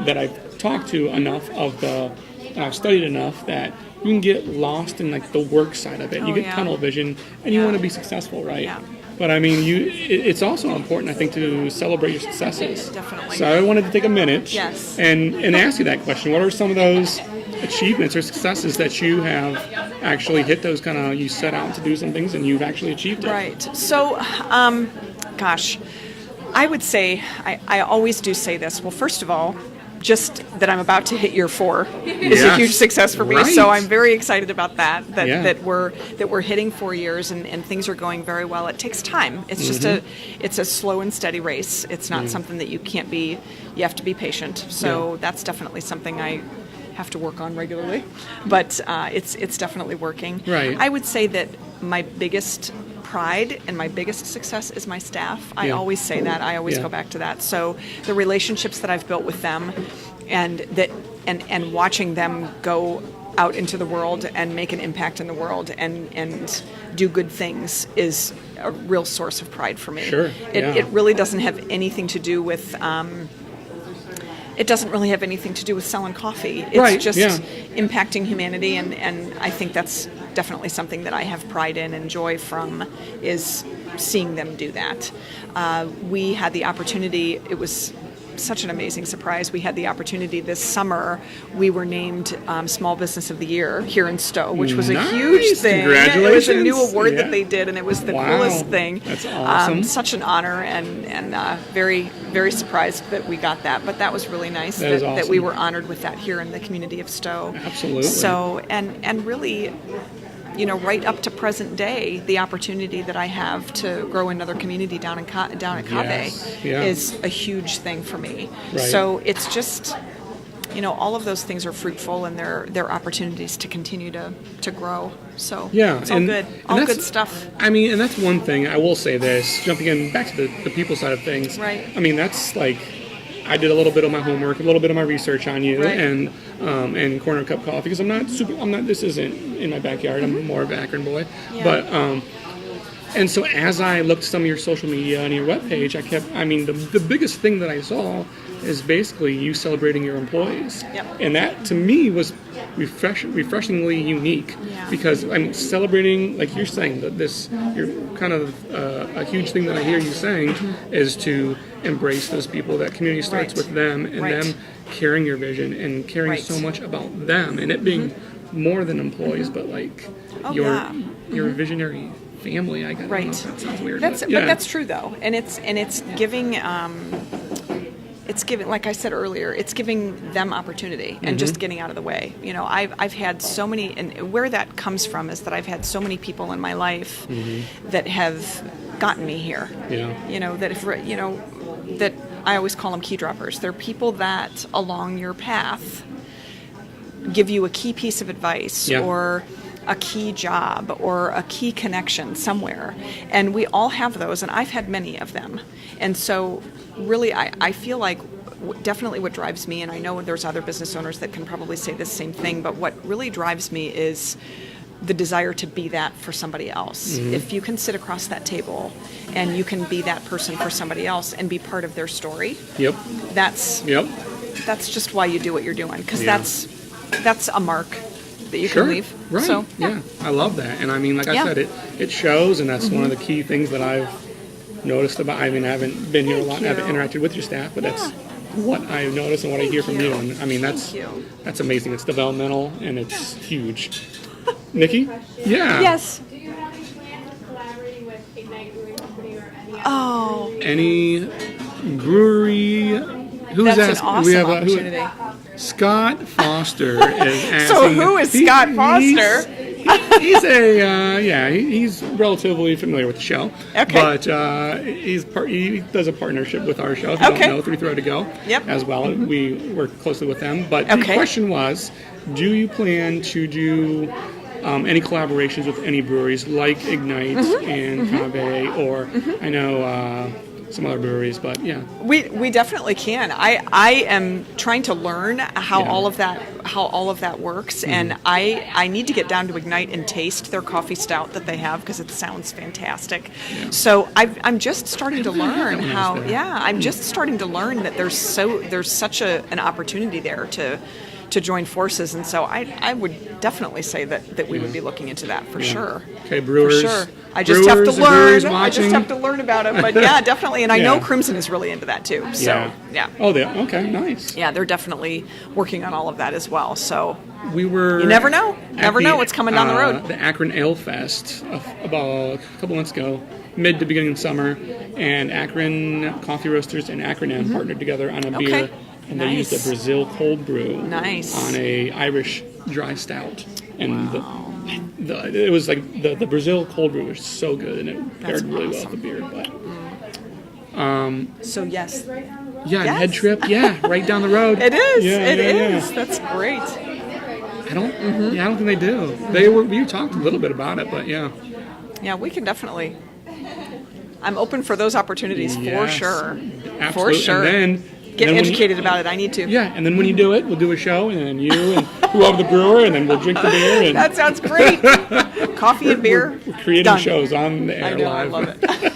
that I've talked to enough and I've studied enough that you can get lost in like the work side of it. You Oh, get yeah. tunnel vision and you want to be successful, right? Yeah. But I mean, it's also important, I think, to celebrate your successes. Definitely. So I wanted to take a minute Yes. and ask you that question. What are some of those achievements or successes that you have actually hit those kind of, you set out to do some things and you've actually achieved it? Right. So, gosh, I would say, I always do say this. Well, first of all, just that I'm about to hit year 4 is a Yes. huge success for me. Right. So I'm very excited about that. Yeah. That we're hitting 4 years and things are going very well. It takes time. It's just it's a slow and steady race. It's not something that you can't be. You have to be patient. So that's definitely something I have to work on regularly. But it's definitely working. Right. I would say that my biggest pride and my biggest success is my staff. I Yeah. always say that. I always Yeah. go back to that. So the relationships that I've built with them and watching them go out into the world and make an impact in the world and do good things is a real source of pride for me. Sure, yeah. It really doesn't have anything to do with it doesn't really have anything to do with selling coffee. It's Right, just yeah. impacting humanity, and I think that's definitely something that I have pride in and joy from, is seeing them do that. We had the opportunity, it was such an amazing surprise. We had the opportunity this summer. We were named Small Business of the Year here in Stowe, which was a huge thing. Congratulations. It was a new award Yeah. that they did, and it was the Wow. coolest thing. That's awesome. Such an honor, and very, very surprised that we got that. But that was really nice That is that we awesome. were honored with that here in the community of Stowe. Absolutely. So, and really, right up to present day, the opportunity that I have to grow another community down at Kave Yes. Yeah. is a huge thing for me. Right. So it's just, all of those things are fruitful, and they're opportunities to continue to grow. So Yeah, it's all good. All that's- good stuff. I mean, and that's one thing. I will say this, jumping in back to the people side of things. Right. I mean, that's like, I did a little bit of my homework, a little bit of my research on you, Right. and Corner Cup Coffee, because this isn't in my backyard. I'm more of an Akron boy. Yeah. But, and so as I looked at some of your social media and your webpage, the biggest thing that I saw is basically you celebrating your employees. Yep. And that, to me, was refreshingly unique. Yeah. Because, celebrating, like you're saying, you're kind of a huge thing that I hear you saying is to embrace those people. That community starts Right. with them, and Right. them carrying your vision and caring Right. so much about them, and it being more than employees, but like Oh, your yeah. your visionary family. I don't know Right. if that sounds weird. But yeah. that's true though, and it's giving. It's giving, like I said earlier, it's giving them opportunity and just getting out of the way. I've had so many, and where that comes from is that I've had so many people in my life that have gotten me here. Yeah. That I always call them key droppers. They're people that along your path give you a key piece of advice Yeah. or a key job or a key connection somewhere. And we all have those, and I've had many of them. And so really I feel like definitely what drives me, and I know there's other business owners that can probably say the same thing, but what really drives me is the desire to be that for somebody else. If you can sit across that table and you can be that person for somebody else and be part of their story, Yep. that's just why you do what you're doing, because Yeah. that's a mark that you Sure. can leave. Right. So yeah. I love that. And like I Yeah. said, it shows, and that's one of the key things that I've noticed about. I haven't been here a lot, I haven't you. interacted with your staff, but that's what I notice and what I hear from you. And Thank you. that's amazing. It's developmental and it's huge. Nikki? Yeah. Yes. Do you have any plans of collaborating with Ignite Brewing Company or any other? Oh, Any brewery? Who's that's an asking? awesome opportunity. Scott Foster is asking. So who is Scott Foster? He's relatively familiar with the show. Okay. But he does a partnership with our show, if you Okay. don't know, Three Throw to Go. Yep. As well. We work closely with them. But the Okay. question was, do you plan to do any collaborations with any breweries like Ignite and Kave, or I know some other breweries, but yeah. We definitely can. I am trying to learn how Yeah. all of that works, and I need to get down to Ignite and taste their coffee stout that they have because it sounds fantastic. Yeah. So I'm just starting to learn that one how. was there. Yeah, I'm just starting to learn that there's such an opportunity there to join forces, and so I would definitely say that we would be looking into that for sure. Okay, brewers. For sure. I just have to brewers and brewers learn. I just watching. have to learn about it. But yeah, definitely. And I know Yeah. Crimson is really into that too. So yeah. Oh, okay, nice. Yeah, they're definitely working on all of that as well. So We were. You never know. at Never know what's coming down the road. The Akron Ale Fest about a couple months ago, mid to beginning of summer, and Akron Coffee Roasters and Akron M partnered together on a beer, Okay. and they used Nice. a Brazil cold brew Nice. on a Irish dry stout, and it was like the Brazil cold brew was so good, and it paired really well with the beer. But So yes, yeah, Yes. Head Trip, right down the road. it is. Yeah, It yeah, is. yeah. That's great. I don't think they do. We talked a little bit about it, but yeah. Yeah, we can definitely. I'm open for those opportunities for Yes, sure. Absolutely. For sure. And Get then when you- educated about it. I need to. Yeah, and then when you do it, we'll do a show, and then you and whoever the brewer, and then we'll drink the beer. And That sounds great. Coffee and beer. we're creating Done. shows on the air I know. live. I love it.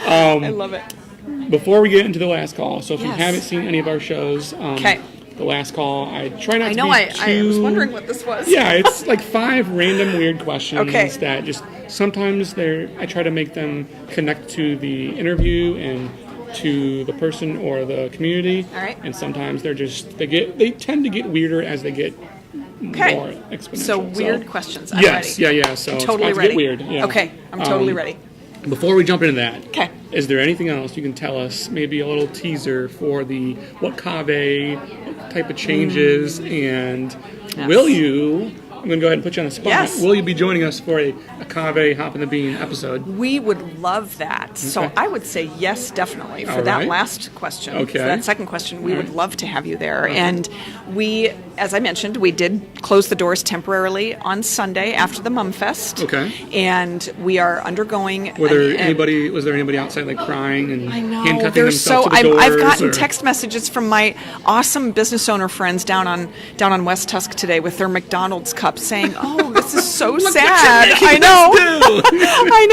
I love it. Before we get into the last call, so if you Yes. haven't seen any of our shows, Okay. the last call, I try not I to know. be I was too- wondering what this was. Yeah, it's like 5 random weird questions Okay. that just sometimes I try to make them connect to the interview and to the person or the community. All right. And sometimes they tend to get weirder as they get more exponential. So weird questions. I'm yes, ready. yeah. So I'm it's totally about to ready. get weird. Yeah. Okay, I'm totally ready. Before we jump into that, Okay. is there anything else you can tell us? Maybe a little teaser for what Kave, what type of changes, and will you? I'm going to go ahead and put you on the spot. Yes. Will you be joining us for a Kave Hop in the Bean episode? We would love that. So Okay. I would say yes, definitely. For All that right. last question, Okay. for that second question, we All would right. love to have you there. And we, as I mentioned, we did close the doors temporarily on Sunday after the Mum Fest. Okay. And we are undergoing. Was there anybody outside like crying and I know handcuffing there's themselves so to the doors? I've gotten or- text messages from my awesome business owner friends down on West Tusk today with their McDonald's cups saying, "Oh, this is so sad." I know, I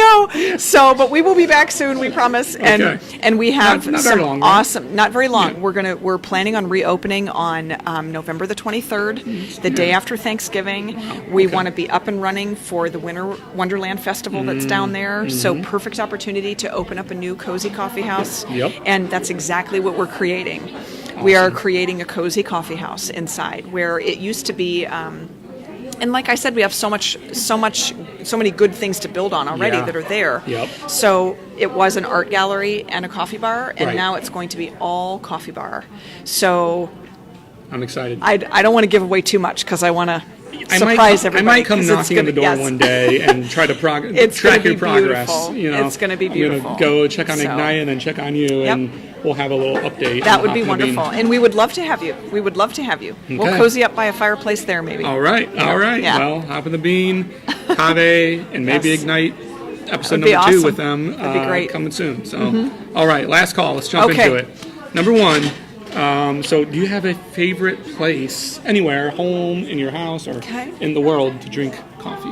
know. So, but we will be back soon, we promise. And Okay. and we have Not some very long, right? awesome, not very long. Yeah. We're planning on reopening on November the 23rd, the day after Thanksgiving. We want to be up and running for the Winter Wonderland Festival that's down there. So perfect opportunity to open up a new cozy coffee house. Yep. And that's exactly what we're creating. We are creating a cozy coffee house inside where it used to be. And like I said, we have so many good things to build on already Yeah. that are there. Yep. So it was an art gallery and a coffee bar, and Right. now it's going to be all coffee bar. So I'm excited. I don't want to give away too much because I want to surprise everybody. I might come 'cause it's knocking on the door yes. one day and try to It's track gonna your be progress. beautiful. You know, It's gonna be I'm beautiful. gonna go check on So- Ignite and then check on you, Yep. and we'll have a little update. That on would be Hop in the Bean. wonderful, and we would love to have you. We would love to have you. We'll Okay. cozy up by a fireplace there, maybe. All right. Yeah. Well, Hop in the Bean, Kave, and maybe Yes. Ignite episode That'd be number 2 awesome. with them. That'd be great. Coming soon. So, all right, last call. Let's jump Okay. into it. Number 1. So, do you have a favorite place anywhere, home, in your house, or Okay. in the world to drink coffee?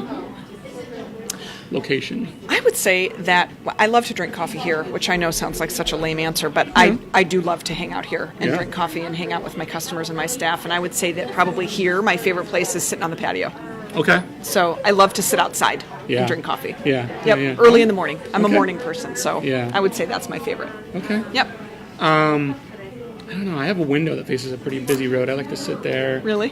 Location. I would say that I love to drink coffee here, which I know sounds like such a lame answer, but I do love to hang out here and Yeah. drink coffee and hang out with my customers and my staff. And I would say that probably here, my favorite place is sitting on the patio. Okay. So I love to sit outside Yeah. and drink coffee. Yeah. Yep. Yeah. Early in the morning. I'm Okay. a morning person, so Yeah. I would say that's my favorite. Okay. Yep. I don't know. I have a window that faces a pretty busy road. I like to sit there. Really?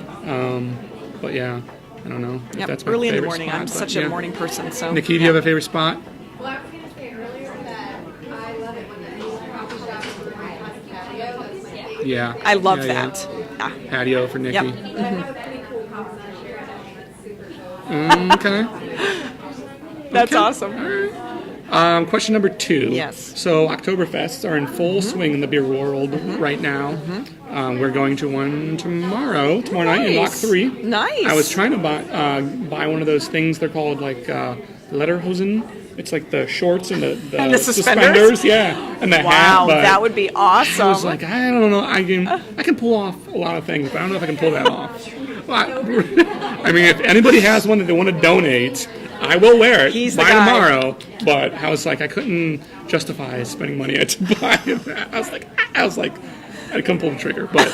But yeah, I don't know. if Yep. That's my Early in the favorite morning. spot, I'm but such yeah. a morning person. So. Nikki, do you have a favorite spot? Well, I was going to say earlier that I love it when the coffee shop is right on the patio. That's my favorite. Yeah. I love Yeah, that. yeah. Patio for Nikki. Yep. But I have a pretty cool house out here, and it's super cool. Okay. That's Okay. awesome. Question number 2. Yes. So Oktoberfests are in full swing in the beer world right now. We're going to one tomorrow night in Lock Nice. 3. Nice. I was trying to buy one of those things. They're called like Lederhosen. It's like the shorts and the And the suspenders? Yeah, and the hat. Wow, But that would be awesome. I was like, I don't know. I can pull off a lot of things, but I don't know if I can pull that off. Well, I mean, if anybody has one that they want to donate, I will wear it He's the by guy. tomorrow. But I was like, I couldn't justify spending money to buy that. I was like, I couldn't pull the trigger. But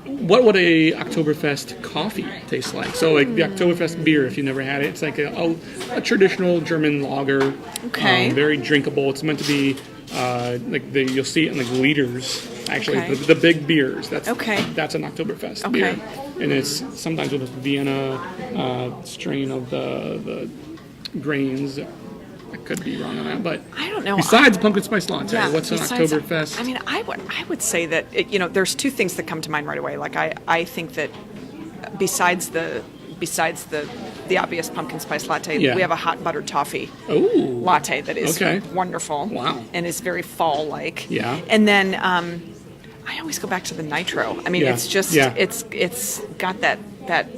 what would a Oktoberfest coffee taste like? So like the Oktoberfest beer, if you've never had it, it's like a traditional German lager. Okay. Very drinkable. It's meant to be you'll see it in like liters. Actually, Okay. the big beers. That's an Oktoberfest beer, Okay. and it's sometimes with a Vienna strain of the grains. I could be wrong on that, but I don't know. Besides pumpkin spice latte, what's an besides that, Oktoberfest? I mean, I would say that there's two things that come to mind right away. Like I think that besides the obvious pumpkin spice latte, Yeah. we have a hot buttered toffee Ooh, latte that is Okay. wonderful. Wow. And is very fall like. Yeah. And then I always go back to the nitro. I mean, Yeah. it's just Yeah. it's got that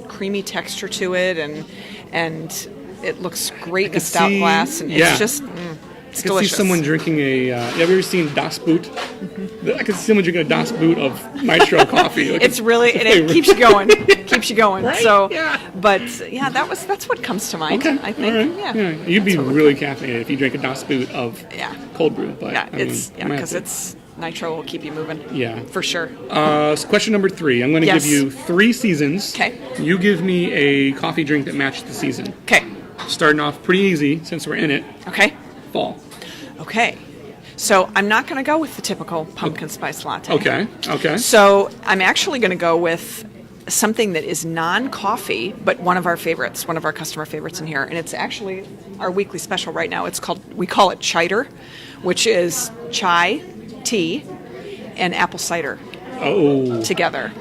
creamy texture to it, and it looks great in a could stout see- glass, and yeah. it's just it's I could delicious. see someone drinking a. Have you ever seen Das Boot? I could see someone drinking a Das Boot of nitro coffee. Like It's really, and it keeps you going. Keeps you going. Right? So, Yeah. but yeah, that's what comes to mind. Okay, I think. all right. Yeah. You'd be That's what would really caffeinated if you drank a Das Boot of Yeah. cold brew. But Yeah, I mean, it's I might have because to- it's nitro will keep you moving. Yeah. for sure. So question number 3. I'm going to Yes. give you 3 seasons. Okay. You give me a coffee drink that matches the season. Okay. Starting off pretty easy since we're in it. Okay. Fall. Okay. So I'm not going to go with the typical pumpkin spice latte. Okay. So I'm actually going to go with something that is non-coffee, but one of our favorites, one of our customer favorites in here, and it's actually our weekly special right now. We call it Chider, which is chai, tea, and apple cider together.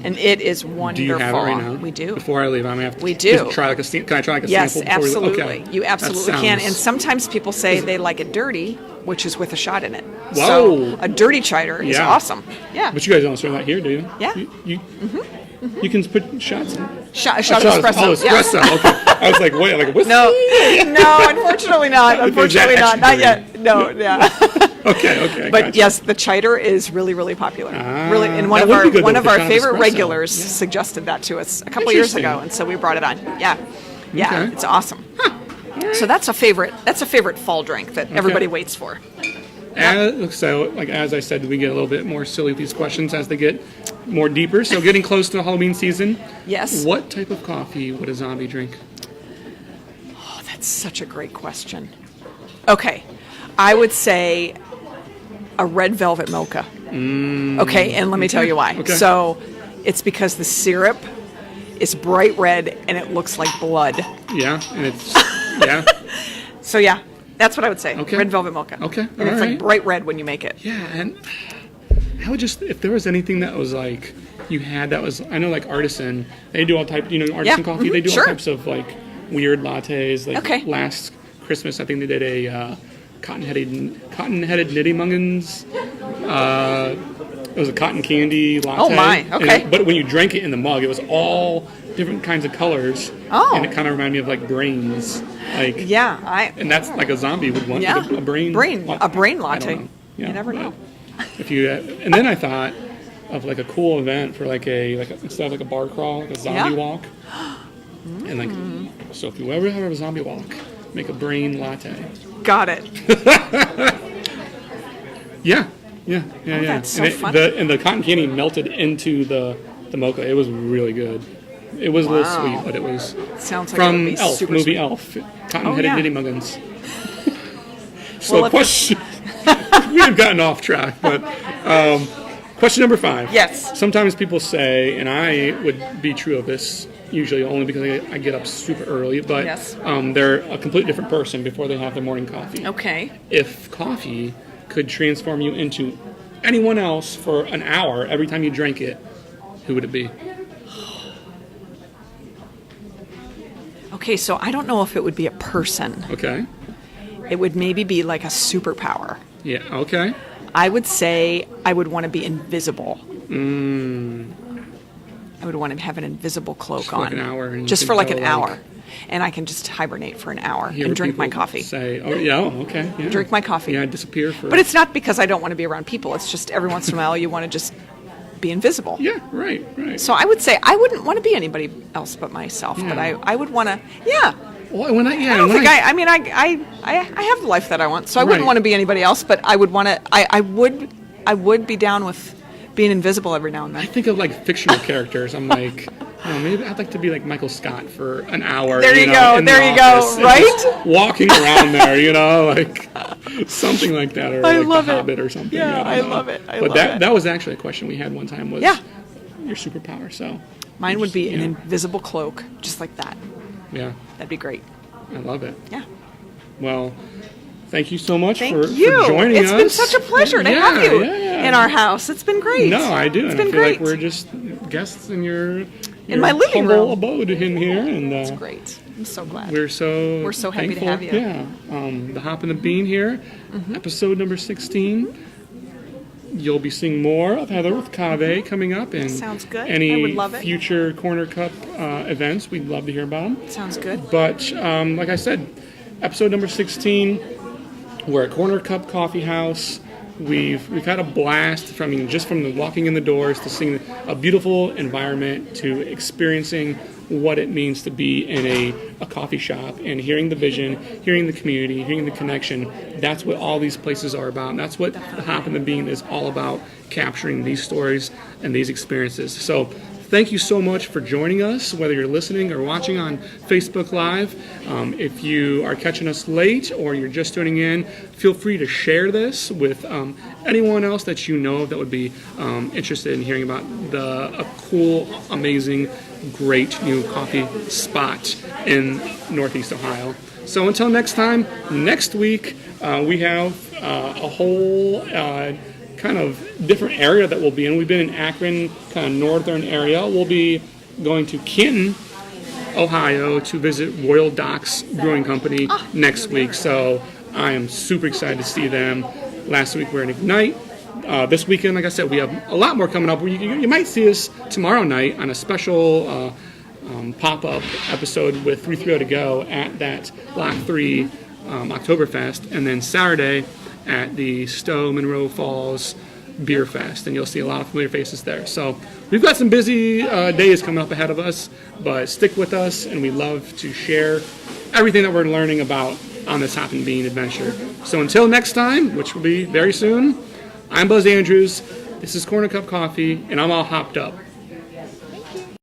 And it is wonderful. Do you have it right now? We do. Before I leave, I'm gonna have to. We do. Can I try like a Yes, sample? Before absolutely. We leave? Okay. You absolutely That can. sounds- And sometimes people say they like it dirty, which is with a shot in it. Whoa. So a dirty chider is Yeah. awesome. Yeah. But you guys don't serve that here, do you? Yeah. You can put shots in. Shot of espresso. Oh, espresso. Yeah. Okay. I was like, wait, like a whiskey? No, unfortunately not. Unfortunately Is that not. Not extra yet. No, yeah. Okay. But gotcha. yes, the chider is really, really popular. Really, and one that of would our be good, one though, of with our the shot of favorite espresso. regulars Yeah. suggested that to us a couple years ago, Interesting. and so we brought it on. Yeah, Okay. it's awesome. So that's a favorite. That's a favorite fall drink that everybody waits for. As I said, we get a little bit more silly with these questions as they get more deeper. So getting close to the Halloween season. Yes. What type of coffee would a zombie drink? Oh, that's such a great question. Okay, I would say a red velvet mocha. Okay, and let me tell you why. Okay. So it's because the syrup is bright red and it looks like blood. Yeah, and it's yeah. So yeah, that's what I would say. Okay. Red velvet mocha. Okay, And it's alright. like bright red when you make it. Yeah, and I would just, if there was anything that was like, you had that was, I know like Artisan, they do all types, artisan Yeah, coffee, they do sure. all types of like weird lattes. Like Okay. last Christmas, I think they did a cotton-headed Nitty Muggins. It was a cotton candy latte. Oh, my, okay. But when you drank it in the mug, it was all different kinds of colors. Oh. And it kind of reminded me of like brains. Like, Yeah, and that's like a zombie would want yeah. like a brain. A brain I latte. don't know. Yeah, You never but know. If you and then I thought of like a cool event for like instead of like a bar crawl, like a zombie Yeah. walk. And like, so if you ever have a zombie walk, make a brain latte. Got it. Yeah. that's so and funny. the cotton candy melted into the mocha. It was really good. It was a little Wow. sweet, but it was Sounds like it would from be Elf, super movie sweet. Elf, cotton-headed yeah. Nitty Muggins. So Well, if question, we've gotten off track, but question number 5. Yes. Sometimes people say, and I would be true of this usually only because I get up super early, but Yes. they're a completely different person before they have their morning coffee. Okay. If coffee could transform you into anyone else for an hour every time you drank it, who would it be? Okay, so I don't know if it would be a person. Okay. It would maybe be like a superpower. Yeah. Okay. I would say I would want to be invisible. I would want to have an invisible cloak for on. like an hour and you Just can for like go, an like- hour. And I can just hibernate for an hour Hear and drink my people coffee. Say, oh yeah, okay. Yeah. Drink my coffee. Yeah, disappear for. But it's not because I don't want to be around people. It's just every once in a while you want to just be invisible. Yeah. Right. So I would say I wouldn't want to be anybody else but myself. But Yeah. I would want to. Yeah. Well, when I I don't think I mean I have the life that I want. So I wouldn't Right. want to be anybody else. But I would want to. I would be down with being invisible every now and then. I think of like fictional characters. I'm like, maybe I'd like to be like Michael Scott for an hour. There you go, in the there you go, office and right? just walking around there, like something like that, or I like love The it. Hobbit or something. Yeah, don't I know. love it. I but love that it. that was actually a question we had one time. Was Yeah. your superpower? So Mine would be an Yeah. invisible cloak, just like that. yeah, That'd be great. I love it. Yeah. Well, thank you so much Thank for you. joining It's us. been such a pleasure to have you Yeah. in our house. It's been great. No, I do. It's and been I feel great. like we're just guests in your my living humble room. abode in here, and It's great. I'm so glad. we're so happy to thankful. have you. Yeah, the Hop and the Bean here, episode number 16. You'll be seeing more of Heather with Kave coming up, and Sounds good. Any I would love it. future Corner Cup events, we'd love to hear about them. Sounds good. But like I said, episode number 16. We're at Corner Cup Coffee House. We've had a blast from the walking in the doors to seeing a beautiful environment to experiencing what it means to be in a coffee shop and hearing the vision, hearing the community, hearing the connection. That's what all these places are about. And that's what the Hop and the Bean is all about, capturing these stories and these experiences. So thank you so much for joining us, whether you're listening or watching on Facebook Live. If you are catching us late or you're just tuning in, feel free to share this with anyone else that you know that would be interested in hearing about a cool, amazing, great new coffee spot in Northeast Ohio. So until next time, next week we have a whole kind of different area that we'll be in. We've been in Akron, kind of northern area. We'll be going to Canton, Ohio to visit Royal Docks Brewing Company next week. So I am super excited to see them. Last week we were in Ignite. This weekend, like I said, we have a lot more coming up. You might see us tomorrow night on a special pop-up episode with 330 to go at that Block 3 Oktoberfest, and then Saturday at the Stowe Monroe Falls Beer Fest, and you'll see a lot of familiar faces there. So we've got some busy days coming up ahead of us, but stick with us, and we love to share everything that we're learning about on this Hop and Bean adventure. So until next time, which will be very soon, I'm Buzz Andrews, this is Corner Cup Coffee, and I'm all hopped up.